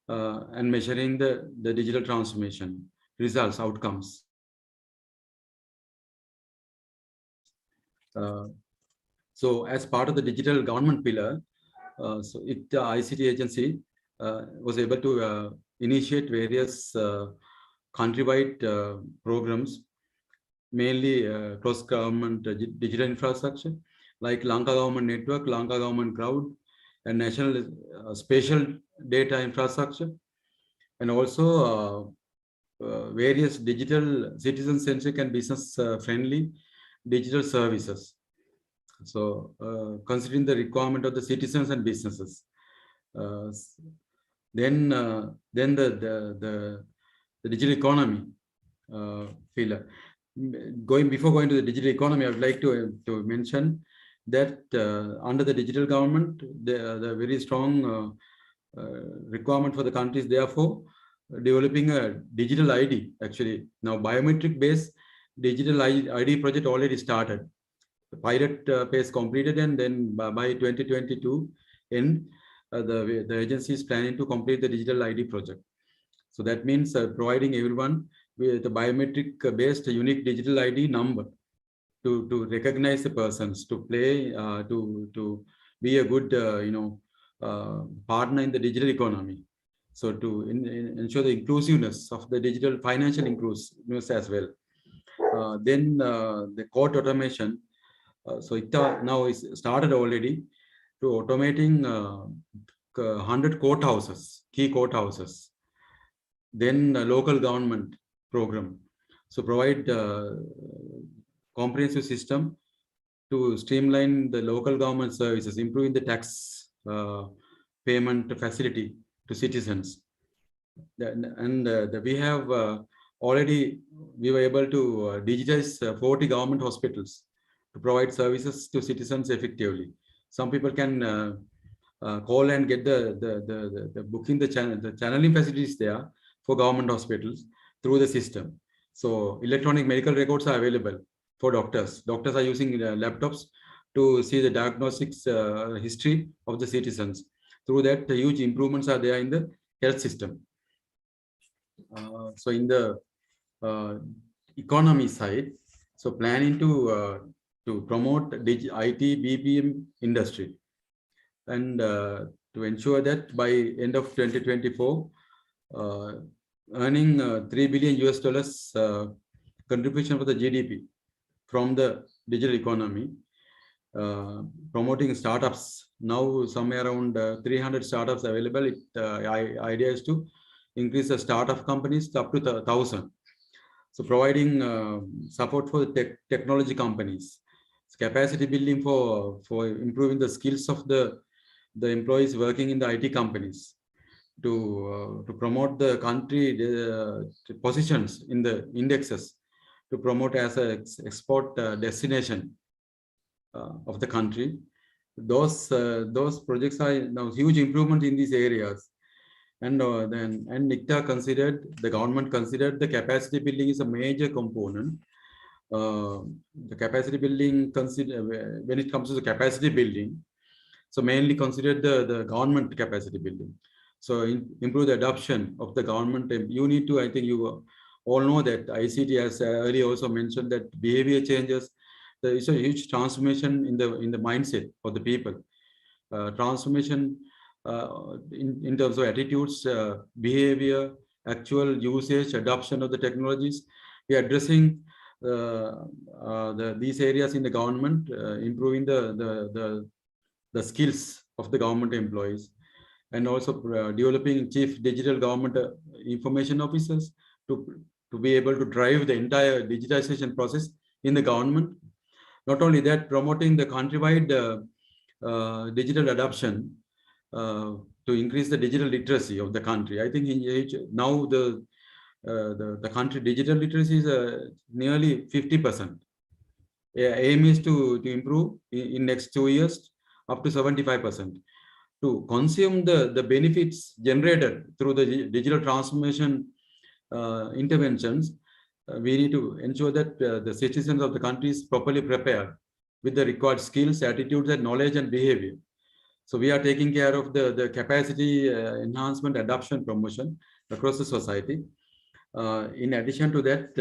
and measuring the digital transformation results, outcomes. So as part of the digital government pillar, so the ICT agency was able to initiate various countrywide programs, mainly cross-government digital infrastructure, like Lanka Government Network, Lanka Government Cloud, and National Spatial Data Infrastructure, and also various digital citizen-centric and business-friendly digital services. So considering the requirement of the citizens and businesses, then the digital economy pillar. Before going to the digital economy, I would like to mention that under the digital government, the very strong requirement for the country is therefore developing a digital ID. Actually, now biometric-based digital ID project already started. The pilot phase completed, and then by 2022, the agency is planning to complete the digital ID project. So that means providing everyone with a biometric-based unique digital ID number to recognize the persons, to play, to be a good, partner in the digital economy. So to ensure the inclusiveness of the digital financial inclusiveness as well. Then the court automation. So it now is started already to automating 100 courthouses, key courthouses. Then local government program. So provide comprehensive system to streamline the local government services, improving the tax payment facility to citizens. And we have we were able to digitize 40 government hospitals to provide services to citizens effectively. Some people can call and get the booking, the channeling facilities there for government hospitals through the system. So electronic medical records are available for doctors. Doctors are using laptops to see the diagnostics history of the citizens. Through that, the huge improvements are there in the health system. So in the economy side, so planning to promote IT BPM industry, and to ensure that by end of 2024, earning $3 billion contribution for the GDP from the digital economy, promoting startups. Now somewhere around 300 startups available. Idea is to increase the startup companies up to 1,000. So providing support for the technology companies, capacity building for improving the skills of the employees working in the IT companies, to promote the country positions in the indexes, to promote as an export destination of the country. Those projects are now huge improvement in these areas. And ICTA the government considered the capacity building is a major component. The capacity building when it comes to the capacity building, so mainly considered the government capacity building. So improve the adoption of the government. You need to, I think you all know that ICTA has earlier also mentioned that behavior changes. There is a huge transformation in the mindset of the people. Transformation in terms of attitudes, behavior, actual usage, adoption of the technologies. We are addressing these areas in the government, improving the skills of the government employees, and also developing chief digital government information officers to be able to drive the entire digitization process in the government. Not only that, promoting the countrywide digital adoption to increase the digital literacy of the country. I think now the country digital literacy is nearly 50%. Aim is to improve in next 2 years up to 75%. To consume the benefits generated through the digital transformation interventions, we need to ensure that the citizens of the country is properly prepared with the required skills, attitudes, and knowledge and behavior. So we are taking care of the capacity enhancement, adoption, promotion across the society. In addition to that,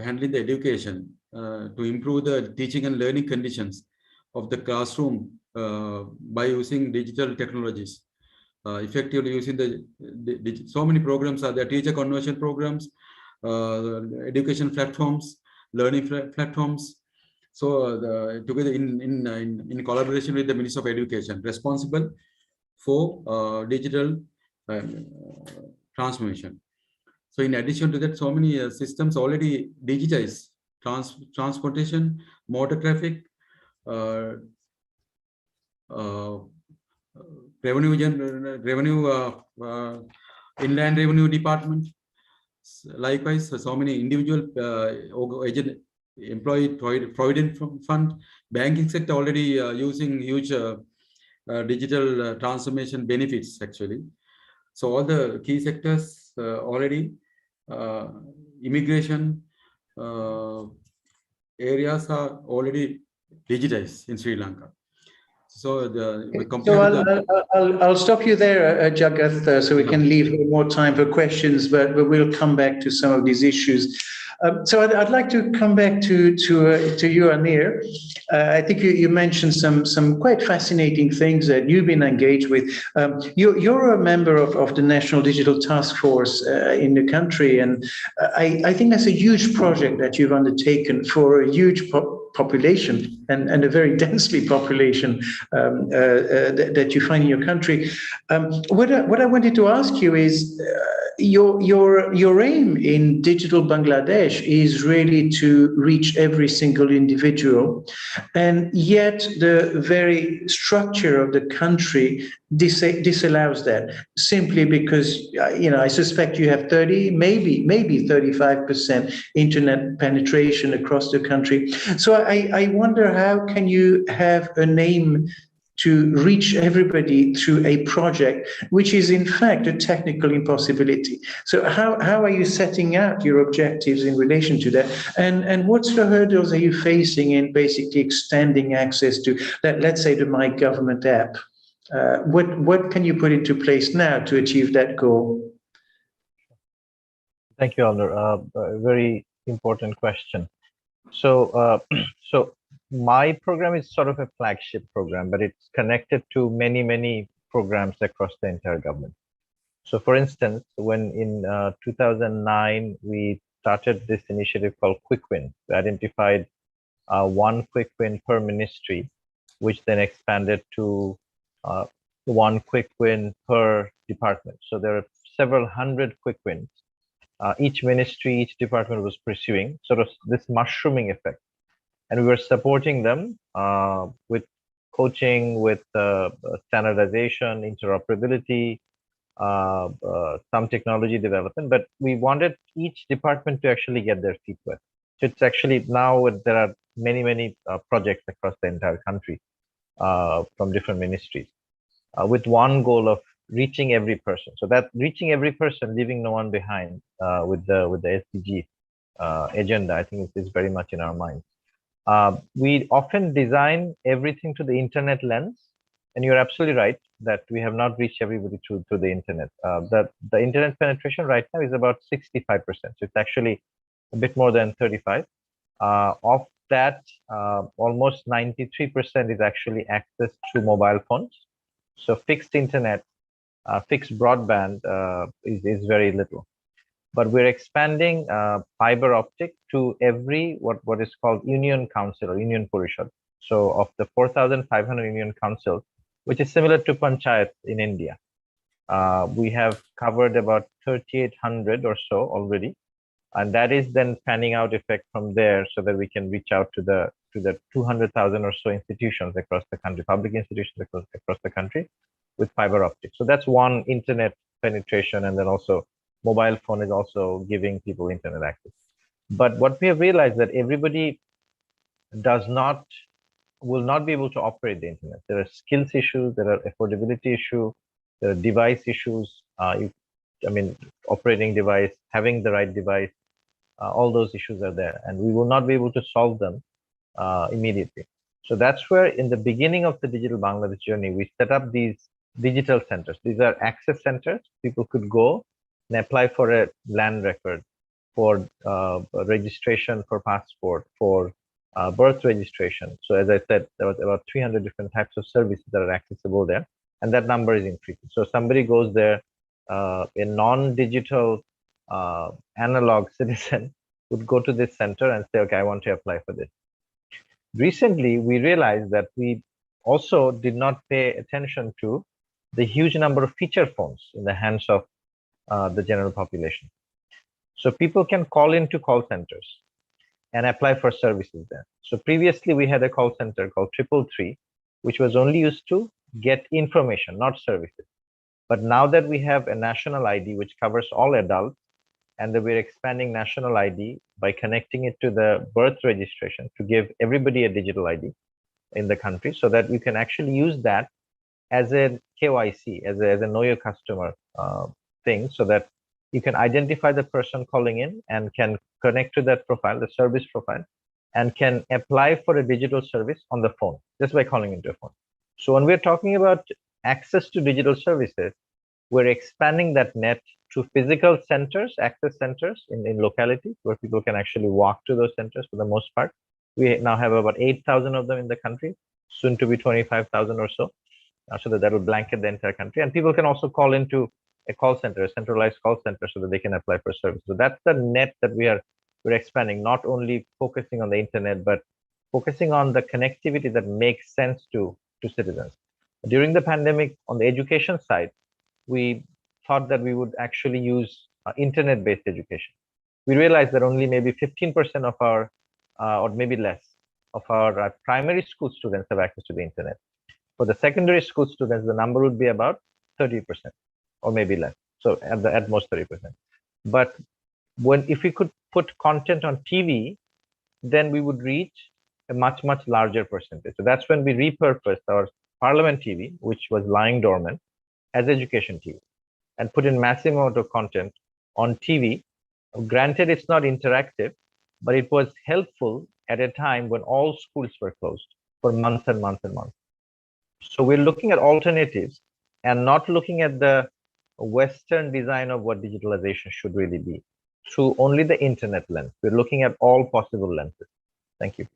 handling the education to improve the teaching and learning conditions of the classroom by using digital technologies, effectively using so many programs are there, teacher conversion programs, education platforms, learning platforms. So together in collaboration with the Ministry of Education, responsible for digital transformation. So in addition to that, so many systems already digitized: transportation, motor traffic, inland revenue department. Likewise, so many individual employee provident fund, banking sector already using huge digital transformation benefits actually. So all the key sectors already, immigration areas are already digitized in Sri Lanka. So I'll stop you there, Jagath, so we can leave more time for questions, but we'll come back to some of these issues. So I'd like to come back to you, Anir. I think you mentioned some quite fascinating things that you've been engaged with. You're a member of the National Digital Task Force in the country, and I think that's a huge project that you've undertaken for a huge population and a very densely population that you find in your country. What I wanted to ask you is, your aim in Digital Bangladesh is really to reach every single individual, and yet the very structure of the country disallows that, simply because I suspect you have 30, maybe 35% internet penetration across the country. So I wonder, how can you have an aim to reach everybody through a project which is in fact a technical impossibility? So how are you setting out your objectives in relation to that? And what sort of hurdles are you facing in basically extending access to that, let's say, the My Government app? What can you put into place now to achieve that goal? Thank you, Anir. A very important question. So, so my program is sort of a flagship program, but it's connected to many programs across the entire government. So, for instance, when in 2009 we started this initiative called Quick Win, we identified one quick win per ministry, which then expanded to one quick win per department. So there are several hundred quick wins. Each ministry, each department was pursuing sort of this mushrooming effect. And we were supporting them with coaching, with standardization, interoperability, some technology development, but we wanted each department to actually get their feet wet. So it's actually now there are many projects across the entire country from different ministries with one goal of reaching every person. So that reaching every person, leaving no one behind with the SDG agenda, I think is very much in our minds. We often design everything to the internet lens, and you're absolutely right that we have not reached everybody through the internet. The internet penetration right now is about 65%. So it's actually a bit more than 35. Of that, almost 93% is actually access to mobile phones. So fixed internet, fixed broadband is very little. But we're expanding fiber optic to every what is called union council or union porishad. So of the 4,500 union councils, which is similar to panchayat in India, we have covered about 3,800 or so already, and that is then panning out effect from there, so that we can reach out to the 200,000 or so institutions across the country, public institutions across the country, with fiber optic. So that's one internet penetration, and then also mobile phone is also giving people internet access. But what we have realized that everybody will not be able to operate the internet. There are skills issues, there are affordability issues, there are device issues. Operating device, having the right device, all those issues are there, and we will not be able to solve them immediately. So that's where, in the beginning of the Digital Bangladesh journey, we set up these digital centers. These are access centers. People could go and apply for a land record, for registration for passport, for birth registration. So as I said, there was about 300 different types of services that are accessible there, and that number is increasing. So somebody goes there, a non-digital analog citizen would go to this center and say, okay, I want to apply for this. Recently, we realized that we also did not pay attention to the huge number of feature phones in the hands of the general population. So people can call into call centers and apply for services there. So previously we had a call center called 333, which was only used to get information, not services. But now that we have a national ID which covers all adults, and that we're expanding national ID by connecting it to the birth registration to give everybody a digital ID in the country, so that you can actually use that as a KYC, as a know your customer thing, so that you can identify the person calling in and can connect to that profile, the service profile, and can apply for a digital service on the phone just by calling into a phone. So when we're talking about access to digital services, we're expanding that net to physical centers, access centers in localities where people can actually walk to those centers for the most part. We now have about 8,000 of them in the country, soon to be 25,000 or so, so that will blanket the entire country. And people can also call into a call center, a centralized call center, so that they can apply for service. So that's the net that we're expanding, not only focusing on the internet, but focusing on the connectivity that makes sense to citizens. During the pandemic, on the education side, we thought that we would actually use internet-based education. We realized that only maybe 15% of our, or maybe less, of our primary school students have access to the internet. For the secondary school students, the number would be about 30% or maybe less. So at most 30%. But if we could put content on TV, then we would reach a much, much larger percentage. So that's when we repurposed our Parliament TV, which was lying dormant, as education TV, and put in massive amount of content on TV. Granted, it's not interactive, but it was helpful at a time when all schools were closed for months and months and months. So we're looking at alternatives and not looking at the Western design of what digitalization should really be through only the internet lens. We're looking at all possible lenses. Thank you.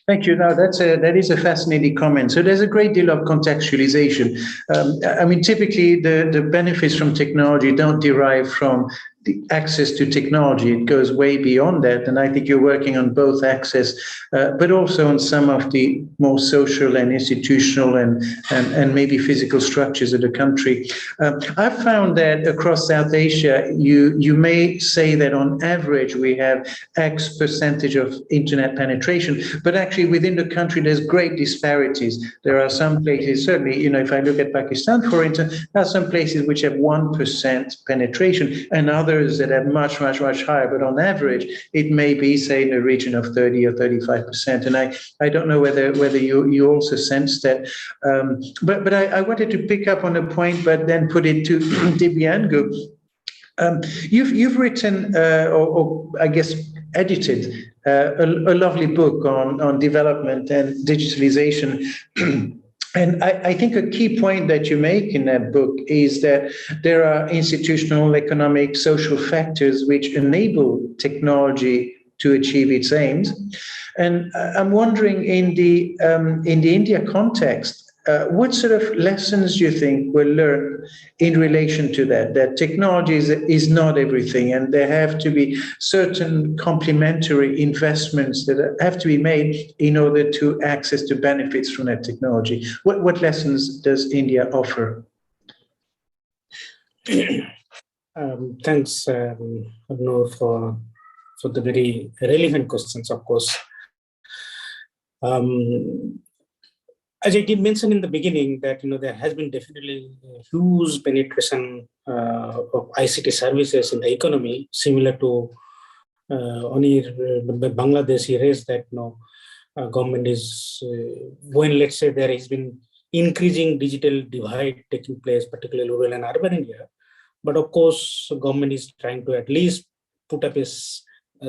Thank you. Now, that is a fascinating comment. So there's a great deal of contextualization. I mean, typically the benefits from technology don't derive from the access to technology. It goes way beyond that. And I think you're working on both access, but also on some of the more social and institutional and maybe physical structures of the country. I've found that across South Asia, you may say that on average we have X percentage of internet penetration, but actually within the country there's great disparities. There are some places, certainly, if I look at Pakistan, for instance, there are some places which have 1% penetration and others that have much, much, much higher. But on average, it may be, say, in the region of 30 or 35%. And I don't know whether you also sense that. But I wanted to pick up on a point, but then put it to Dibyendu. You've written, or I guess edited, a lovely book on development and digitalization. And I think a key point that you make in that book is that there are institutional, economic, social factors which enable technology to achieve its aims. And I'm wondering, in the India context, what sort of lessons do you think were learned in relation to that technology is not everything, and there have to be certain complementary investments that have to be made in order to access the benefits from that technology? What lessons does India offer? Thanks, Anir, for the very relevant questions, of course. As I did mention in the beginning that there has been definitely a huge penetration of ICT services in the economy, similar to Anir, Bangladesh. He raised that government is when, let's say, there has been increasing digital divide taking place, particularly rural and urban India. But of course, government is trying to at least put up a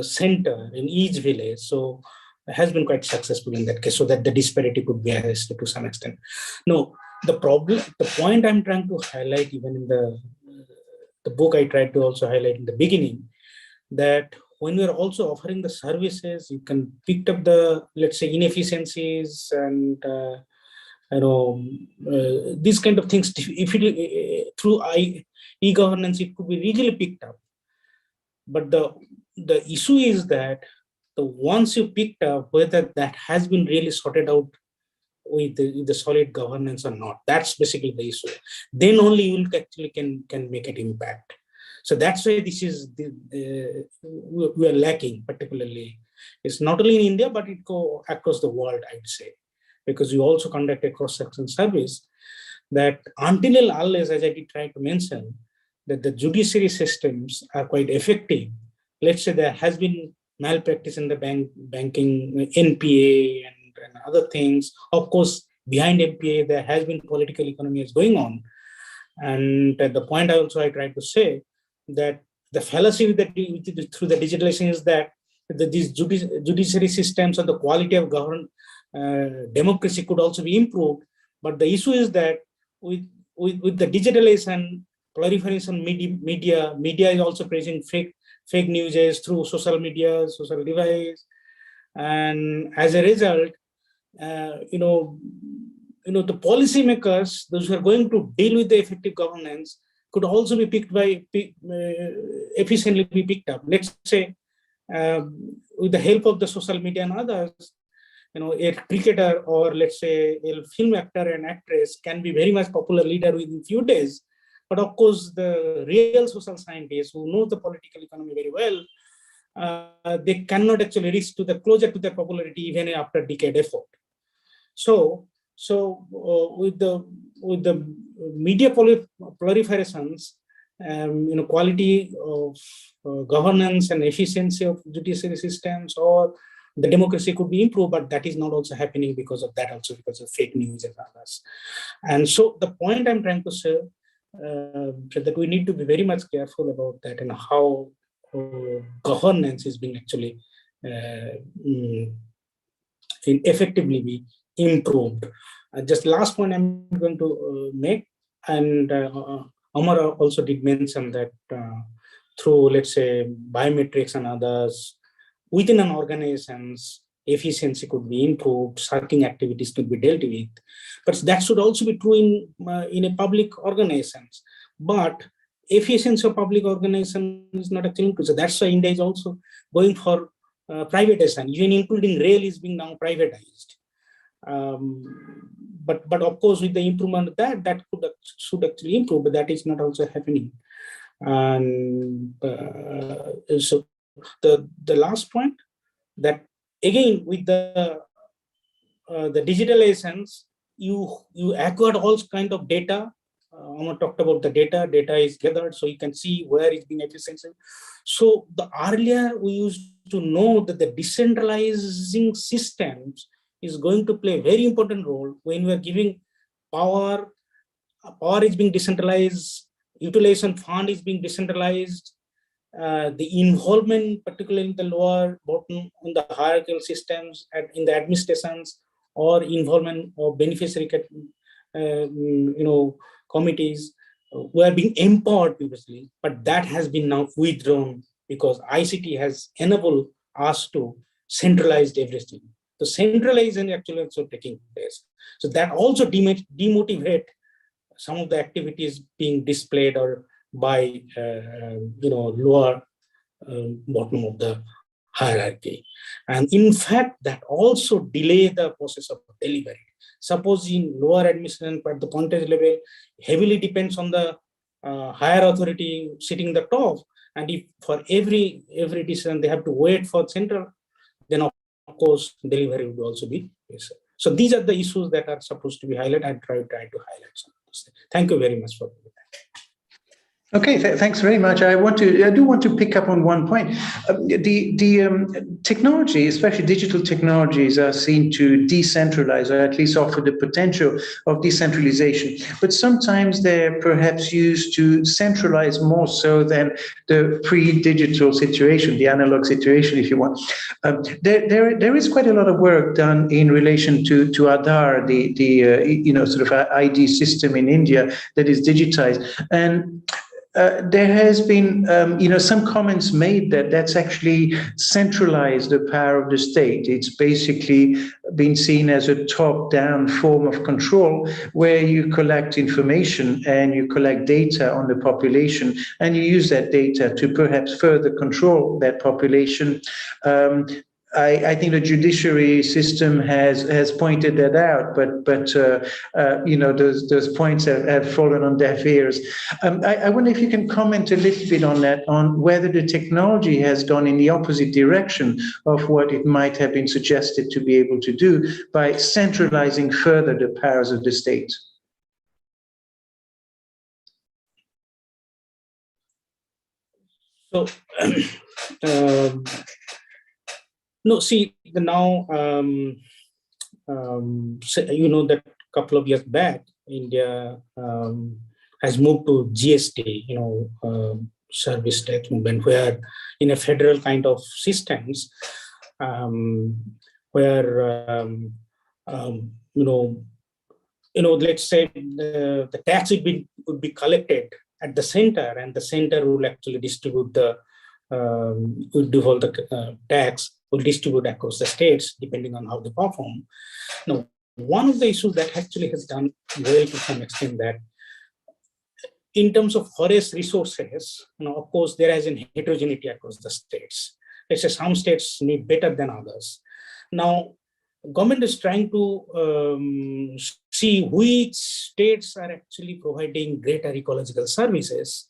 center in each village. So has been quite successful in that case, so that the disparity could be arrested to some extent. No, the point I'm trying to highlight, even in the book, I tried to also highlight in the beginning, that when we're also offering the services, you can pick up the, let's say, inefficiencies and these kind of things. If it through e-governance, it could be really picked up. But the issue is that once you picked up, whether that has been really sorted out with the solid governance or not, that's basically the issue. Then only you actually can make an impact. So that's why this is we are lacking, particularly. It's not only in India, but it go across the world, I'd say, because you also conduct a cross-section service that until unless, as I did try to mention, that the judiciary systems are quite effective. Let's say there has been malpractice in the banking, NPA and other things. Of course, behind NPA, there has been political economy is going on. And at the point I tried to say that the fallacy through the digitalization is that these judiciary systems and the quality of democracy could also be improved. But the issue is that with the digitalization, proliferation media is also present fake news through social media, social device, and as a result, the policymakers, those who are going to deal with the effective governance, could also be efficiently be picked up. Let's say with the help of the social media and others, a cricketer or let's say a film actor and actress can be very much popular leader within few days. But of course, the real social scientists who know the political economy very well, they cannot actually reach to the closer to their popularity even after decade effort. So with the media proliferations, quality of governance and efficiency of judiciary systems or the democracy could be improved, but that is not also happening because of that, also because of fake news and others. And so the point I'm trying to say that we need to be very much careful about that and how governance is being actually effectively be improved. Just last point I'm going to make, and Ammar also did mention that through, let's say, biometrics and others, within an organization's efficiency could be improved, certain activities could be dealt with. But that should also be true in a public organizations. But efficiency of public organization is not actually improved. So that's why India is also going for privatization, even including rail is being now privatized. But of course, with the improvement of that should actually improve, but that is not also happening. And so the last point, that again with the digitalizations, you acquired all kind of data. Ammar talked about the data. Data is gathered, so you can see where it's been efficiency. So the earlier we used to know that the decentralizing systems is going to play a very important role when we are giving power. Power is being decentralized. Utilization fund is being decentralized. The involvement, particularly in the lower bottom on the hierarchical systems in the administrations, or involvement of beneficiary, committees, were being empowered previously, but that has been now withdrawn because ICT has enabled us to centralize everything. The centralization actually also taking place. So that also demotivate some of the activities being displayed or by lower bottom of the hierarchy. And in fact, that also delay the process of delivery. Suppose in lower administration at the pointage level, heavily depends on the higher authority sitting the top. And if for every decision they have to wait for central, then of course delivery would also be yes. So these are the issues that are supposed to be highlighted. I try to highlight some of those. Thank you very much for that. Okay, thanks very much. I do want to pick up on one point. The technology, especially digital technologies, are seen to decentralize, or at least offer the potential of decentralization. But sometimes they're perhaps used to centralize more so than the pre-digital situation, the analog situation, if you want. There is quite a lot of work done in relation to Aadhaar, the sort of ID system in India that is digitized, and there has been, some comments made that that's actually centralized the power of the state. It's basically been seen as a top-down form of control where you collect information and you collect data on the population and you use that data to perhaps further control that population. I think the judiciary system has pointed that out, but those points have fallen on deaf ears. I wonder if you can comment a little bit on that, on whether the technology has gone in the opposite direction of what it might have been suggested to be able to do by centralizing further the powers of the state. So. No, see, now, that a couple of years back, India has moved to GST, service tax movement, where in a federal kind of systems, where, let's say the tax would be collected at the center, and the center will actually distribute the tax, will distribute across the states depending on how they perform. Now, one of the issues that actually has done well to some extent that in terms of forest resources, of course, there is a heterogeneity across the states. let's say some states need better than others. Now, government is trying to see which states are actually providing greater ecological services,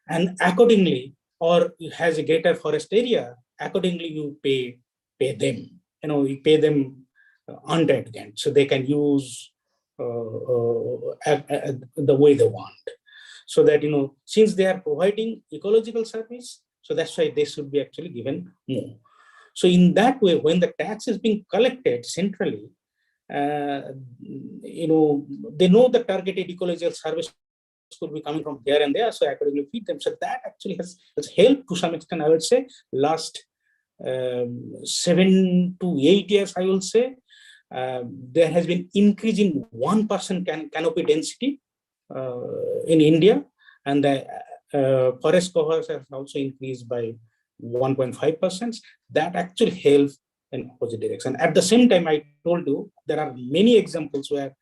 and accordingly, or has a greater forest area, accordingly you pay them. You pay them untitled land, so they can use the way they want. So that since they are providing ecological service, so that's why they should be actually given more. So in that way, when the tax is being collected centrally, they know the targeted ecological service could be coming from here and there, so accordingly feed them. So that actually has helped to some extent, I would say, last 7 to 8 years, I will say. There has been increase in 1% canopy density in India, and the forest covers have also increased by 1.5%. That actually helps in opposite direction. At the same time, I told you there are many examples where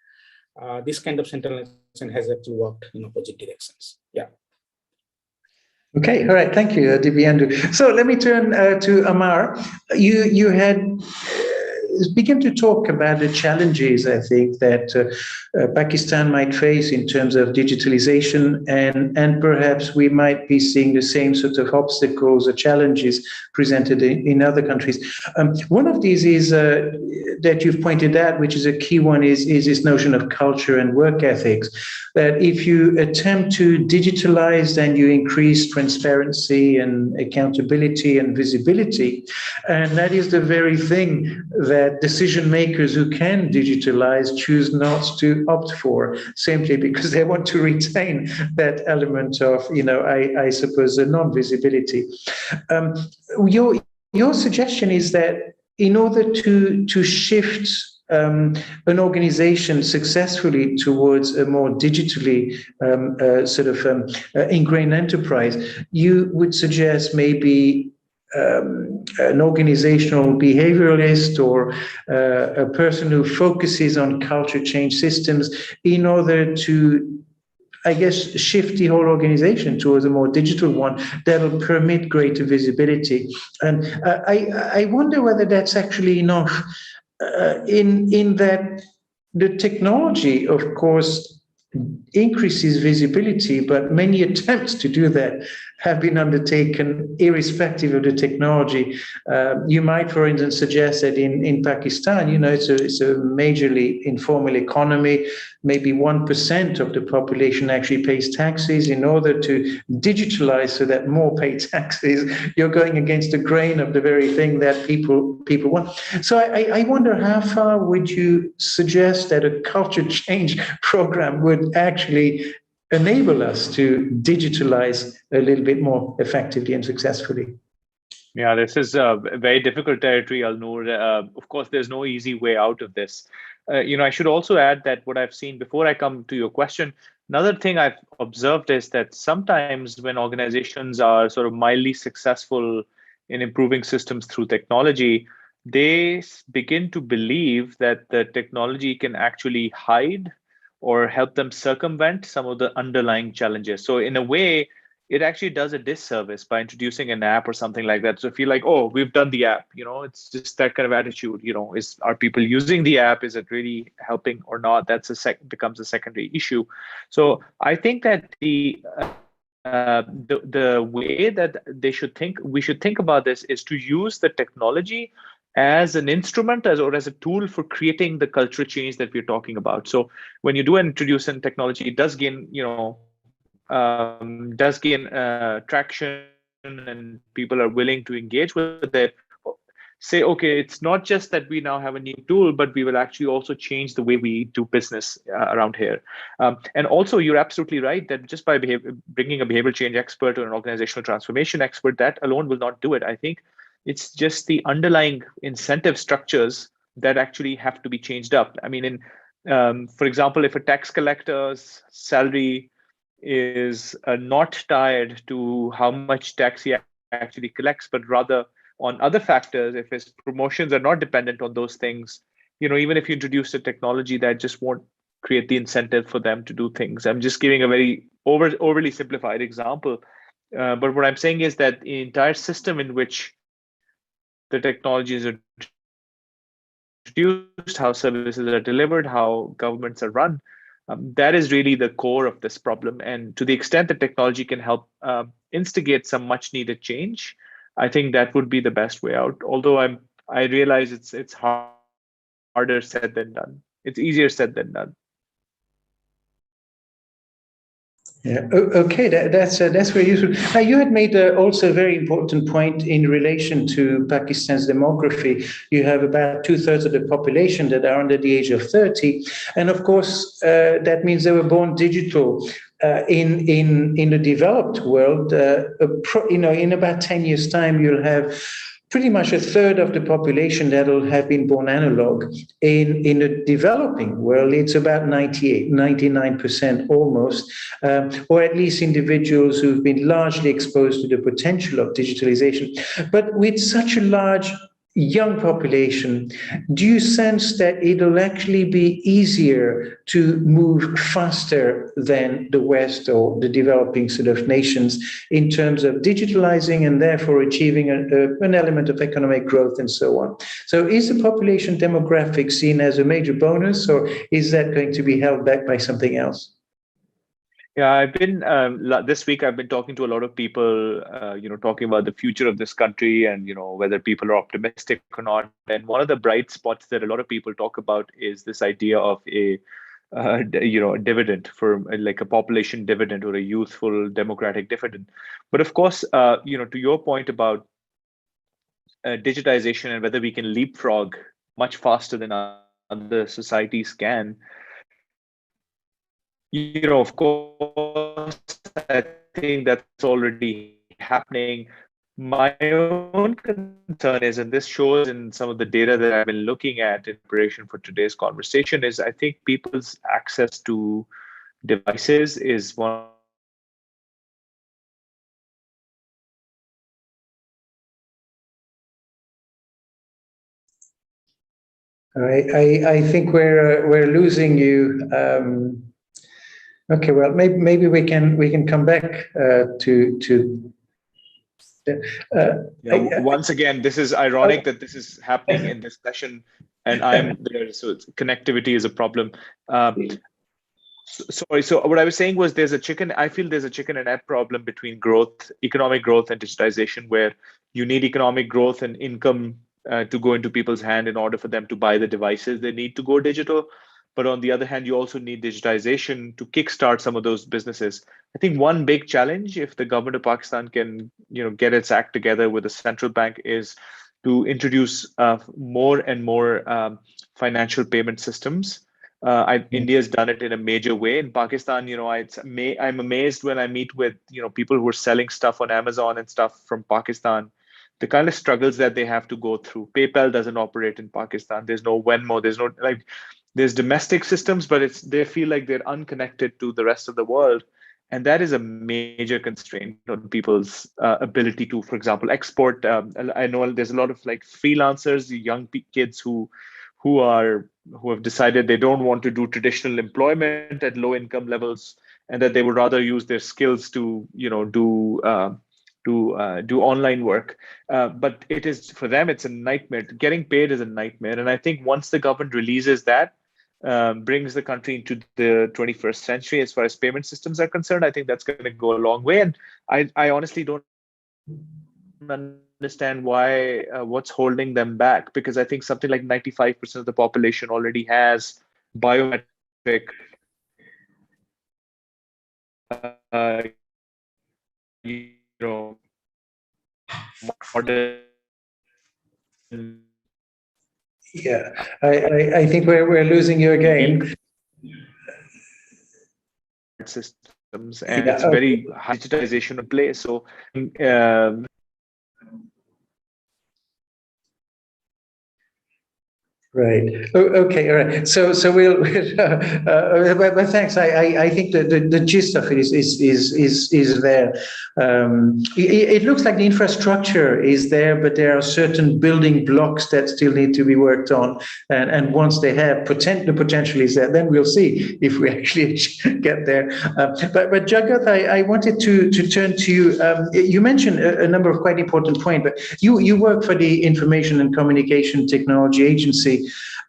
this kind of centralization has actually worked in opposite directions. Yeah. Okay, all right, thank you, Dibyendu. So let me turn to Ammar. You had begun to talk about the challenges, I think, that Pakistan might face in terms of digitalization, and perhaps we might be seeing the same sort of obstacles or challenges presented in other countries. One of these is that you've pointed out, which is a key one, is this notion of culture and work ethics. That if you attempt to digitalize, then you increase transparency and accountability and visibility. And that is the very thing that decision makers who can digitalize choose not to opt for, simply because they want to retain that element of, I suppose, a non-visibility. Your suggestion is that in order to shift an organization successfully towards a more digitally ingrained enterprise, you would suggest maybe an organizational behavioralist or a person who focuses on culture change systems in order to, I guess, shift the whole organization towards a more digital one that'll permit greater visibility. And I wonder whether that's actually enough in that the technology, of course, increases visibility, but many attempts to do that have been undertaken irrespective of the technology. You might, for instance, suggest that in Pakistan, it's a majorly informal economy. Maybe 1% of the population actually pays taxes. In order to digitalize so that more pay taxes, you're going against the grain of the very thing that people want. So I wonder, how far would you suggest that a culture change program would actually enable us to digitalize a little bit more effectively and successfully? Yeah, this is a very difficult territory, Alnur. Of course, there's no easy way out of this. I should also add that what I've seen before I come to your question, another thing I've observed is that sometimes when organizations are sort of mildly successful in improving systems through technology, they begin to believe that the technology can actually hide or help them circumvent some of the underlying challenges. So in a way, it actually does a disservice by introducing an app or something like that. So feel like, oh, we've done the app, it's just that kind of attitude, are people using the app? Is it really helping or not? That's becomes a secondary issue. So I think that the way that we should think about this is to use the technology as an instrument or as a tool for creating the cultural change that we're talking about. So when you do introduce in technology, it does gain, traction and people are willing to engage with it. Say, okay, it's not just that we now have a new tool, but we will actually also change the way we do business around here. And also, you're absolutely right that just by bringing a behavioral change expert or an organizational transformation expert, that alone will not do it. I think it's just the underlying incentive structures that actually have to be changed up. I mean, for example, if a tax collector's salary is not tied to how much tax he actually collects, but rather on other factors, if his promotions are not dependent on those things, even if you introduce a technology, that just won't create the incentive for them to do things. I'm just giving a very overly simplified example. But what I'm saying is that the entire system in which the technologies are introduced, how services are delivered, how governments are run. That is really the core of this problem. And to the extent that technology can help instigate some much needed change, I think that would be the best way out. Although I realize it's harder said than done. It's easier said than done. Yeah. Okay. That's very useful. Now, you had made also a very important point in relation to Pakistan's demography. You have about 2/3 of the population that are under the age of 30, and of course that means they were born digital. In the developed world, in about 10 years' time, you'll have pretty much 1/3 of the population that will have been born analog. In the developing world, it's about 98, 99% almost, or at least individuals who've been largely exposed to the potential of digitalization. But with such a large young population, do you sense that it'll actually be easier to move faster than the West or the developing sort of nations in terms of digitalizing and therefore achieving an element of economic growth and so on? So is the population demographic seen as a major bonus, or is that going to be held back by something else? Yeah, I've been this week. I've been talking to a lot of people, talking about the future of this country and whether people are optimistic or not. And one of the bright spots that a lot of people talk about is this idea of a dividend, for like a population dividend or a youthful democratic dividend. But of course, to your point about digitization and whether we can leapfrog much faster than other societies can. Of course, I think that's already happening. My own concern is, and this shows in some of the data that I've been looking at in preparation for today's conversation, is I think people's access to devices is one. I think we're losing you. Okay, well, maybe we can come back to. Once again, this is ironic that this is happening in this session, and I'm there, so connectivity is a problem. Sorry. So what I was saying was, I feel there's a chicken and egg problem between economic growth, and digitization, where you need economic growth and income to go into people's hand in order for them to buy the devices they need to go digital. But on the other hand, you also need digitization to kickstart some of those businesses. I think one big challenge, if the government of Pakistan can, get its act together with the central bank, is to introduce more and more financial payment systems. India's done it in a major way. In Pakistan, I'm amazed when I meet with people who are selling stuff on Amazon and stuff from Pakistan, the kind of struggles that they have to go through. PayPal doesn't operate in Pakistan. There's no Venmo. There's domestic systems, but they feel like they're unconnected to the rest of the world. And that is a major constraint on people's ability to, for example, export. I know there's a lot of freelancers, young kids who have decided they don't want to do traditional employment at low income levels, and that they would rather use their skills to do online work. But it is, for them, it's a nightmare. Getting paid is a nightmare. And I think once the government releases that, brings the country into the 21st century as far as payment systems are concerned, I think that's going to go a long way. And I honestly don't understand what's holding them back, because I think something like 95% of the population already has biometric modern. Yeah, I think we're losing you again. Systems, and it's very high digitization in place. So Right. Okay. All right. So we'll. But thanks. I think the gist of it is there. It looks like the infrastructure is there, but there are certain building blocks that still need to be worked on. And once they have the potential is there, then we'll see if we actually get there. But Jagath, I wanted to turn to you. You mentioned a number of quite important points, but you work for the Information and Communication Technology Agency.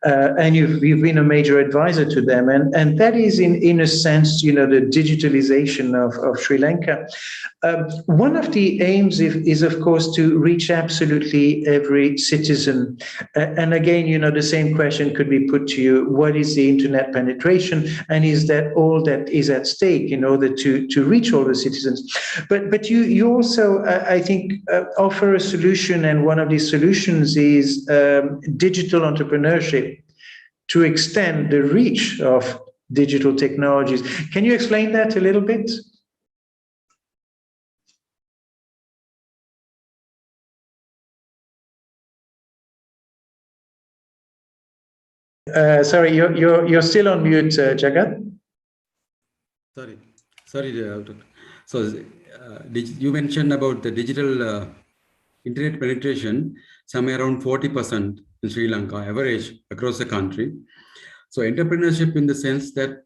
And you've been a major advisor to them, and that is in a sense, the digitalization of Sri Lanka. One of the aims is of course to reach absolutely every citizen. And again, the same question could be put to you: what is the internet penetration, and is that all that is at stake in order to reach all the citizens? But you also, I think, offer a solution, and one of these solutions is digital entrepreneurship to extend the reach of digital technologies. Can you explain that a little bit? Sorry, you're still on mute, Jagath. Sorry. So you mentioned about the digital internet penetration, somewhere around 40% in Sri Lanka, average across the country. So entrepreneurship, in the sense that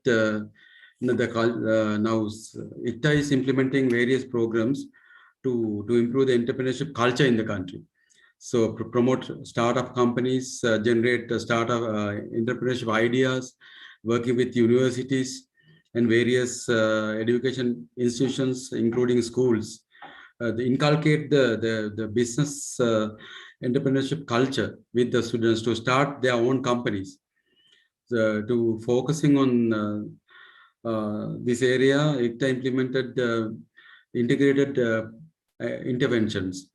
now ICTA is implementing various programs to improve the entrepreneurship culture in the country. So promote startup companies, generate startup entrepreneurship ideas, working with universities and various education institutions, including schools. They inculcate the business entrepreneurship culture with the students to start their own companies. To focusing on this area, ICTA implemented integrated interventions,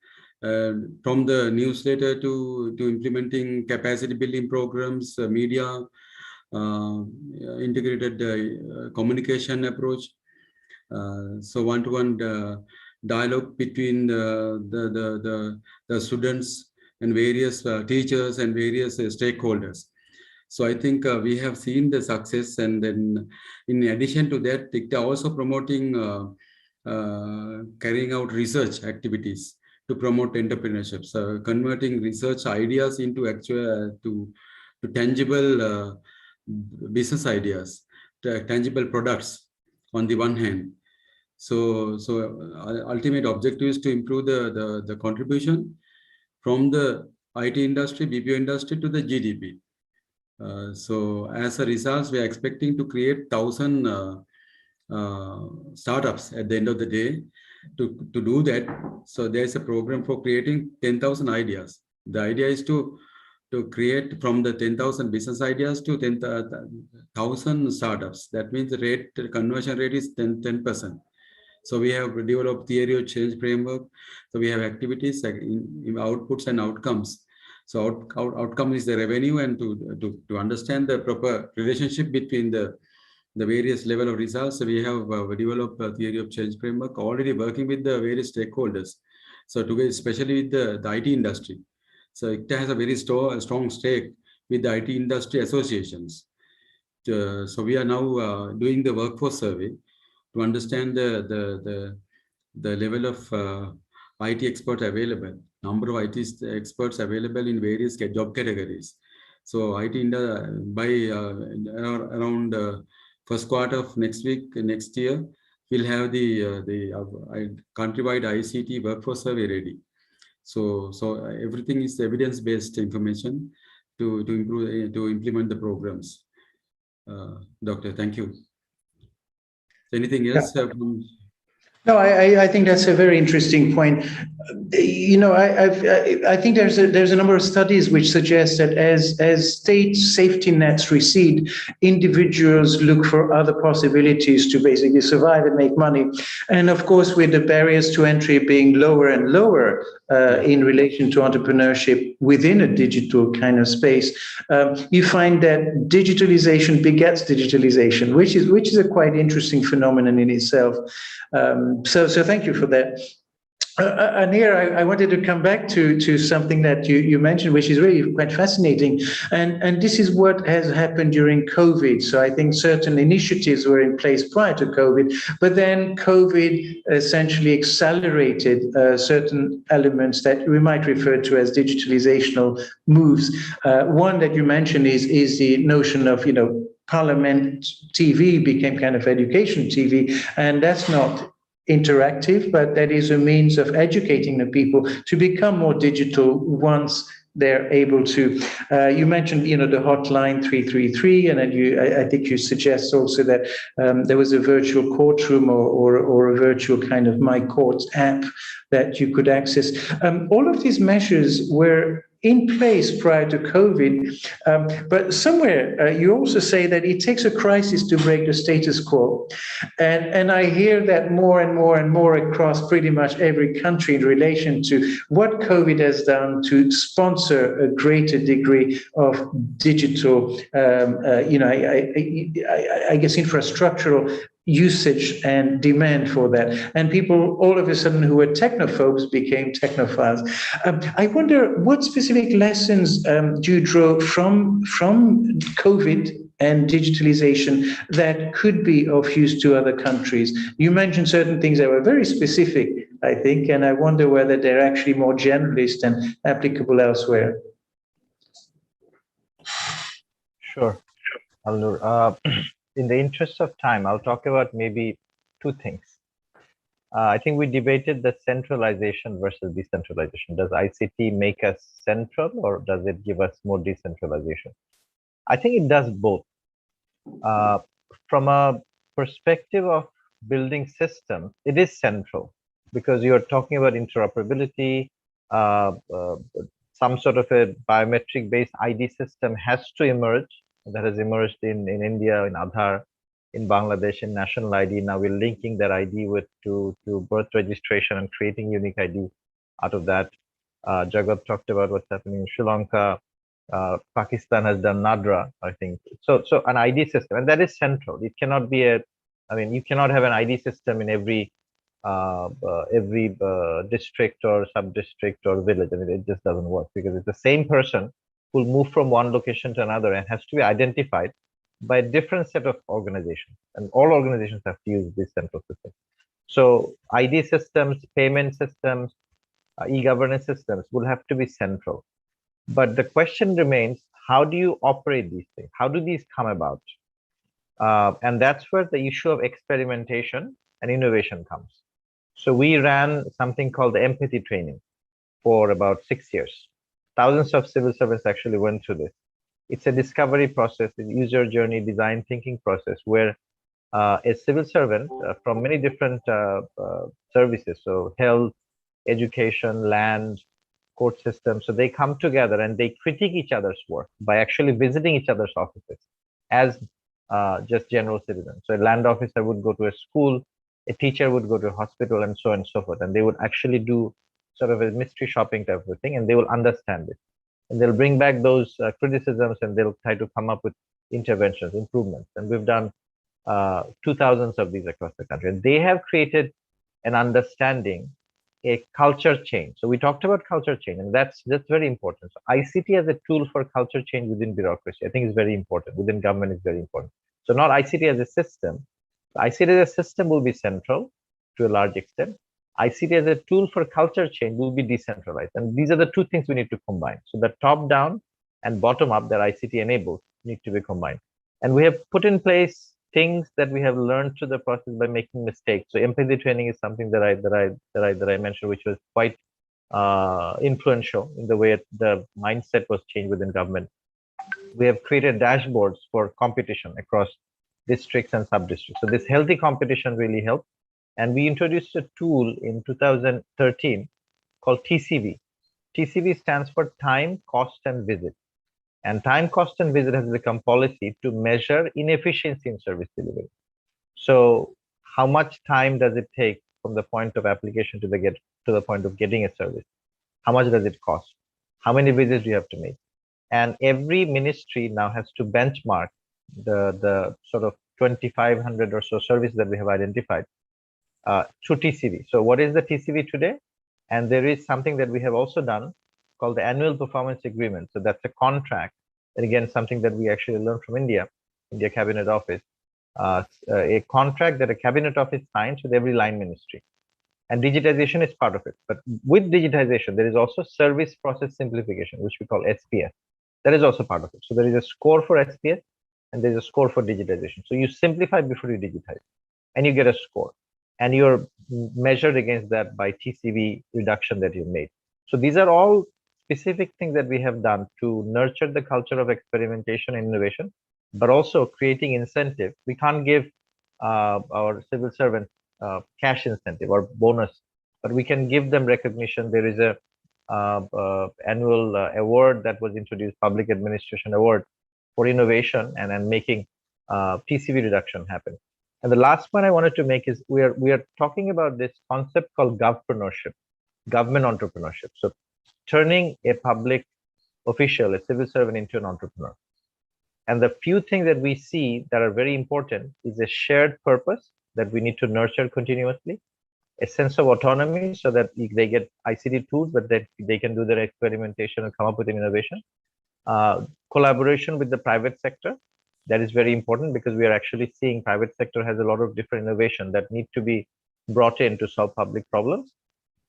from the newsletter to implementing capacity building programs, media, integrated communication approach. So one-to-one dialogue between the students and various teachers and various stakeholders. So I think we have seen the success, and then in addition to that, ICTA also promoting carrying out research activities to promote entrepreneurship. So converting research ideas into actual to tangible business ideas, to tangible products on the one hand. So ultimate objective is to improve the contribution from the IT industry, BPO industry to the GDP. So as a result, we are expecting to create 1,000 startups at the end of the day. To do that, so there's a program for creating 10,000 ideas. The idea is to create from the 10,000 business ideas to 10,000 startups. That means the conversion rate is 10%. So we have developed theory of change framework. So we have activities like in outputs and outcomes. So outcome is the revenue, and to understand the proper relationship between the various level of results. So we have developed a theory of change framework, already working with the various stakeholders. So today, especially with the IT industry. So ICTA has a very strong stake with the IT industry associations. So we are now doing the workforce survey to understand the level of IT experts available, number of IT experts available in various job categories. So IT by around first quarter of next year, we'll have the countrywide ICT workforce survey ready. So everything is evidence-based information to improve to implement the programs. Doctor, thank you. Anything else? Yeah. No, I think that's a very interesting point. I think there's a number of studies which suggest that as state safety nets recede, individuals look for other possibilities to basically survive and make money. And of course, with the barriers to entry being lower and lower in relation to entrepreneurship within a digital kind of space, you find that digitalization begets digitalization, which is a quite interesting phenomenon in itself. So thank you for that. Anir, I wanted to come back to something that you mentioned, which is really quite fascinating. And this is what has happened during COVID. So I think certain initiatives were in place prior to COVID, but then COVID essentially accelerated certain elements that we might refer to as digitalizational moves. One that you mentioned is the notion of, Parliament TV became kind of education TV, and that's not interactive, but that is a means of educating the people to become more digital once they're able to. You mentioned, the hotline 333, and then I think you suggest also that there was a virtual courtroom or a virtual kind of My Courts app that you could access. All of these measures were in place prior to COVID, but somewhere you also say that it takes a crisis to break the status quo, and I hear that more and more and more across pretty much every country in relation to what COVID has done to sponsor a greater degree of digital, I guess, infrastructural usage and demand for that. And people all of a sudden who were technophobes became technophiles. I wonder what specific lessons do you draw from COVID and digitalization that could be of use to other countries? You mentioned certain things that were very specific, I think, and I wonder whether they're actually more generalist and applicable elsewhere. Sure, Alnur. In the interest of time, I'll talk about maybe two things. I think we debated the centralization versus decentralization. Does ICT make us central, or does it give us more decentralization? I think it does both. From a perspective of building systems, it is central because you're talking about interoperability. Some sort of a biometric-based ID system has to emerge. That has emerged in India, in Aadhaar, in Bangladesh, in national ID. Now we're linking that ID to birth registration and creating unique ID out of that. Jagath talked about what's happening in Sri Lanka. Pakistan has done NADRA, I think. So an ID system, and that is central. It cannot be you cannot have an ID system in every district or sub-district or village. I mean, it just doesn't work because it's the same person who will move from one location to another and has to be identified by a different set of organizations. And all organizations have to use this central system. So ID systems, payment systems, e-governance systems will have to be central. But the question remains, how do you operate these things? How do these come about? And that's where the issue of experimentation and innovation comes. So we ran something called the empathy training for about 6 years. Thousands of civil servants actually went through this. It's a discovery process, a user journey design thinking process where a civil servant from many different services, so health, education, land, court system, so they come together and they critique each other's work by actually visiting each other's offices as just general citizens. So a land officer would go to a school, a teacher would go to a hospital, and so on and so forth. And they would actually do sort of a mystery shopping type of thing, and they will understand it. And they'll bring back those criticisms, and they'll try to come up with interventions, improvements. And we've done 2,000 of these across the country. And they have created an understanding, a culture change. So we talked about culture change, and that's very important. So ICT as a tool for culture change within bureaucracy, I think is very important. Within government is very important. So not ICT as a system. ICT as a system will be central to a large extent. ICT as a tool for culture change will be decentralized. And these are the two things we need to combine. So the top down and bottom up that ICT enables need to be combined. And we have put in place things that we have learned through the process by making mistakes. So empathy training is something that I mentioned, which was quite influential in the way the mindset was changed within government. We have created dashboards for competition across districts and sub-districts. So this healthy competition really helped. And we introduced a tool in 2013 called TCV. TCV stands for time, cost, and visit. And time, cost, and visit has become policy to measure inefficiency in service delivery. So how much time does it take from the point of application to the point of getting a service? How much does it cost? How many visits do you have to make? And every ministry now has to benchmark the sort of 2,500 or so services that we have identified through TCV. So what is the TCV today? And there is something that we have also done called the annual performance agreement. So that's a contract. And again, something that we actually learned from India Cabinet Office, a contract that a Cabinet Office signs with every line ministry. And digitization is part of it. But with digitization, there is also service process simplification, which we call SPS. That is also part of it. So there is a score for SPS and there is a score for digitization. So you simplify before you digitize and you get a score. And you're measured against that by TCV reduction that you made. So these are all specific things that we have done to nurture the culture of experimentation and innovation, but also creating incentive. We can't give our civil servants cash incentive or bonus, but we can give them recognition. There is a annual award that was introduced, Public Administration Award for innovation and making TCV reduction happen. And the last point I wanted to make is we are talking about this concept called govpreneurship, government entrepreneurship. So turning a public official, a civil servant, into an entrepreneur. And the few things that we see that are very important is a shared purpose that we need to nurture continuously, a sense of autonomy so that they get ICT tools, but that they can do their experimentation and come up with an innovation. Collaboration with the private sector, that is very important because we are actually seeing private sector has a lot of different innovation that need to be brought in to solve public problems.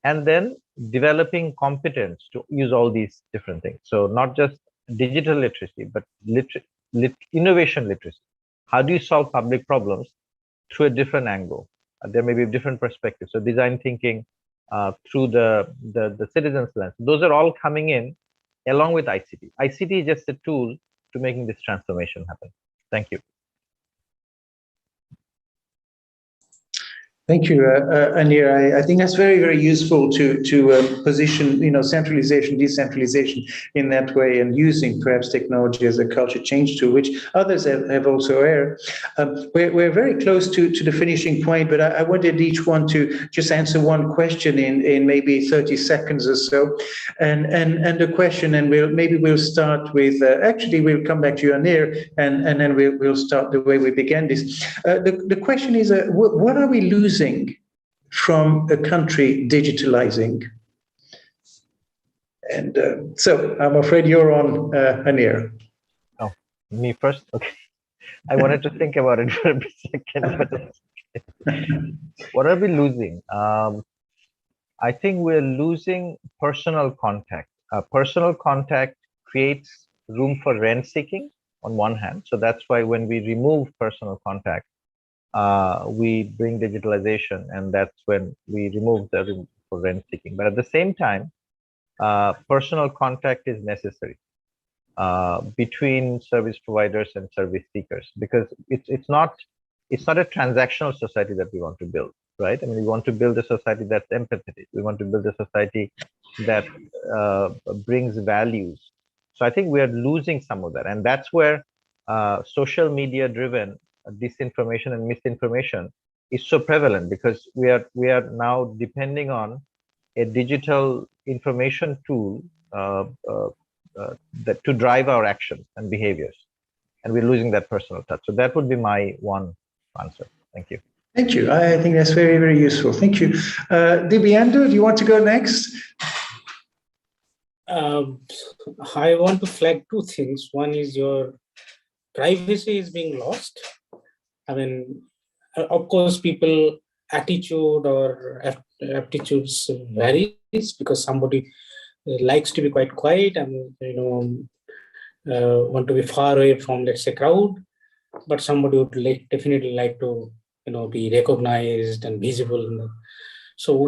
And then developing competence to use all these different things. So not just digital literacy, but innovation literacy. How do you solve public problems through a different angle? There may be different perspectives. So design thinking through the citizens' lens. Those are all coming in along with ICT. ICT is just a tool to making this transformation happen. Thank you. Thank you, Anir. I think that's very, very useful to position, centralization, decentralization in that way, and using perhaps technology as a culture change tool, which others have also aired. We're very close to the finishing point, but I wanted each one to just answer one question in maybe 30 seconds or so, and the question, and we'll start with. Actually, we'll come back to you, Anir, and then we'll start the way we began this. The question is, what are we losing from a country digitalizing? And so I'm afraid you're on, Anir. Oh, me first? Okay. I wanted to think about it for a second. But what are we losing? I think we're losing personal contact. Personal contact creates room for rent seeking on one hand. So that's why when we remove personal contact, we bring digitalization, and that's when we remove the room for rent seeking. But at the same time, personal contact is necessary between service providers and service seekers, because it's not a transactional society that we want to build, right? I mean, we want to build a society that's empathetic. We want to build a society that brings values. So I think we are losing some of that, and that's where social media driven disinformation and misinformation is so prevalent, because we are now depending on a digital information tool that to drive our actions and behaviors, and we're losing that personal touch. So that would be my one answer. Thank you. Thank you. I think that's very, very useful. Thank you. Dibyendu, do you want to go next? I want to flag two things. One is your privacy is being lost. I mean, of course, people attitude or aptitudes varies, because somebody likes to be quite quiet and want to be far away from, let's say, crowd, but somebody would definitely like to be recognized and visible. So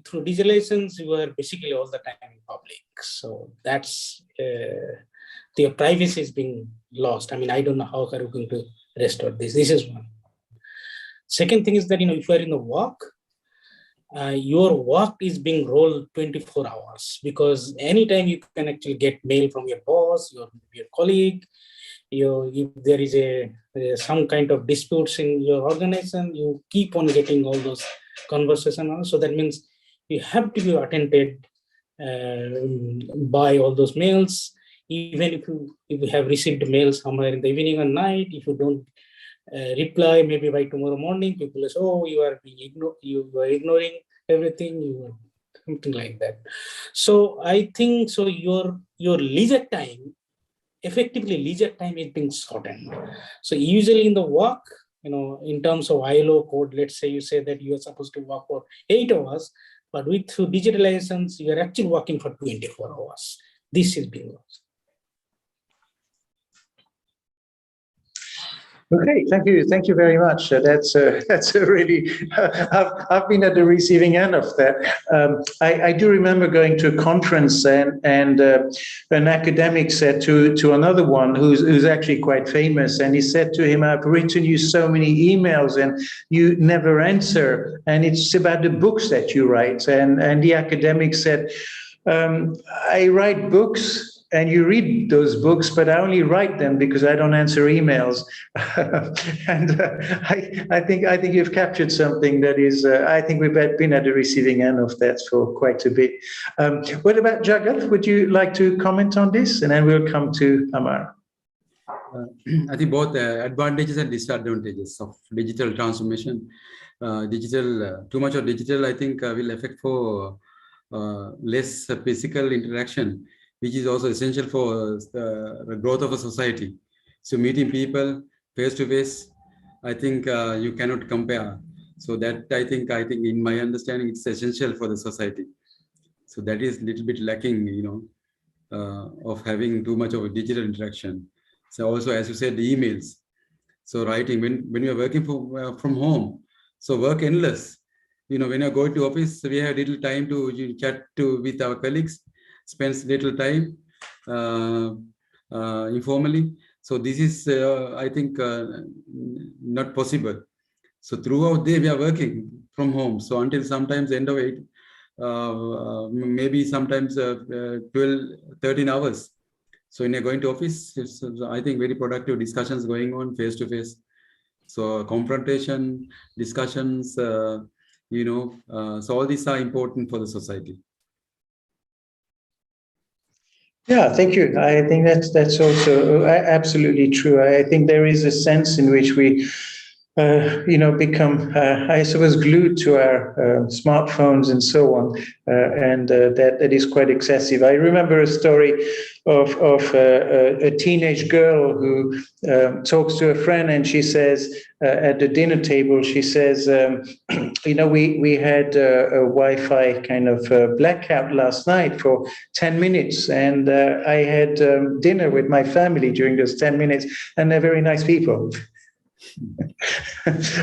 through digitalizations, you are basically all the time in public. So that's their privacy is being lost. I mean, I don't know how are we going to restore this. This is one. Second thing is that if you are in the work, your work is being rolled 24 hours, because anytime you can actually get mail from your boss, your colleague. If there is some kind of disputes in your organization, you keep on getting all those conversations. So that means you have to be attended by all those mails. Even if you have received mail somewhere in the evening or night, if you don't reply maybe by tomorrow morning, people say, oh, you are ignoring everything, you are something like that. So I think so your leisure time, effectively leisure time is being shortened. So usually in the work, in terms of ILO code, let's say you say that you are supposed to work for 8 hours, but with digitalizations, you are actually working for 24 hours. This is being lost. Okay, thank you very much. That's a really. I've been at the receiving end of that. I do remember going to a conference and an academic said to another one who's actually quite famous, and he said to him, "I've written you so many emails and you never answer, and it's about the books that you write." And the academic said, "I write books." And you read those books, but I only write them because I don't answer emails. And I think you've captured something that is. I think we've been at the receiving end of that for quite a bit. What about Jagath? Would you like to comment on this? And then we'll come to Ammar. I think both advantages and disadvantages of digital transformation. Too much of digital, I think, will affect for less physical interaction, which is also essential for the growth of a society. So meeting people face to face, I think you cannot compare. So that I think in my understanding, it's essential for the society. So that is a little bit lacking, of having too much of a digital interaction. So also, as you said, the emails. So writing, when you're working from home, so work endless. When you go to office, we have little time to chat with our colleagues, spends little time informally. So this is, I think, not possible. So throughout the day, we are working from home. So until sometimes end of 8, maybe sometimes 12, 13 hours. So when you're going to office, it's, I think, very productive discussions going on face to face. So confrontation, discussions, so all these are important for the society. Yeah, thank you. I think that's also absolutely true. I think there is a sense in which we, become, I suppose, glued to our smartphones and so on, and that is quite excessive. I remember a story of a teenage girl who talks to a friend, and she says at the dinner table, she says, we had a Wi-Fi kind of blackout last night for 10 minutes, and I had dinner with my family during those 10 minutes, and they're very nice people.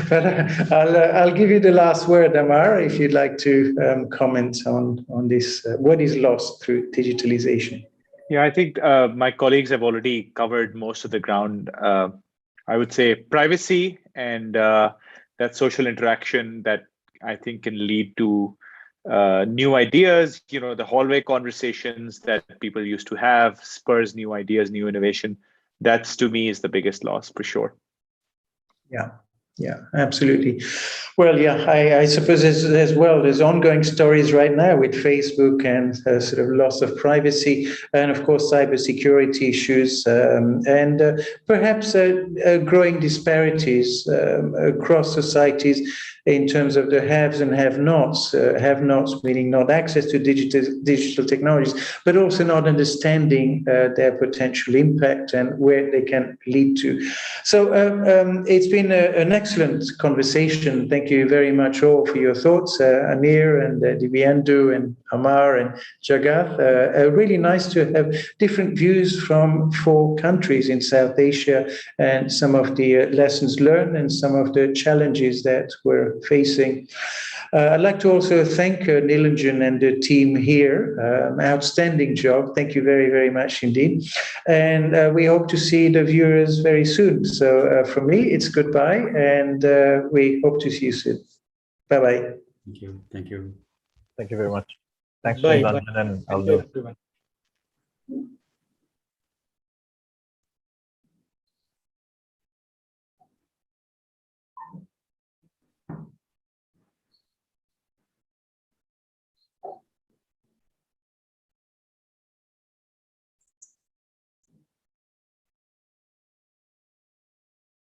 But I'll give you the last word, Ammar, if you'd like to comment on this. What is lost through digitalization? Yeah, I think my colleagues have already covered most of the ground. I would say privacy and that social interaction that I think can lead to new ideas. The hallway conversations that people used to have spurs new ideas, new innovation. That's, to me, is the biggest loss for sure. Yeah, absolutely. Well, yeah, I suppose there's ongoing stories right now with Facebook and sort of loss of privacy, and of course cybersecurity issues, and perhaps growing disparities across societies in terms of the haves and have-nots. Have-nots meaning not access to digital technologies, but also not understanding their potential impact and where they can lead to. So it's been an excellent conversation. Thank you very much all for your thoughts, Anir and Dibyendu and Ammar and Jagath. Really nice to have different views from 4 countries in South Asia and some of the lessons learned and some of the challenges that we're facing. I'd like to also thank Nilanjan and the team here. Outstanding job. Thank you very, very much indeed. And we hope to see the viewers very soon. So from me, it's goodbye, and we hope to see you soon. Bye-bye. Thank you. Thank you. Thank you very much. Thanks, Bye. Nilanjan and Aldo.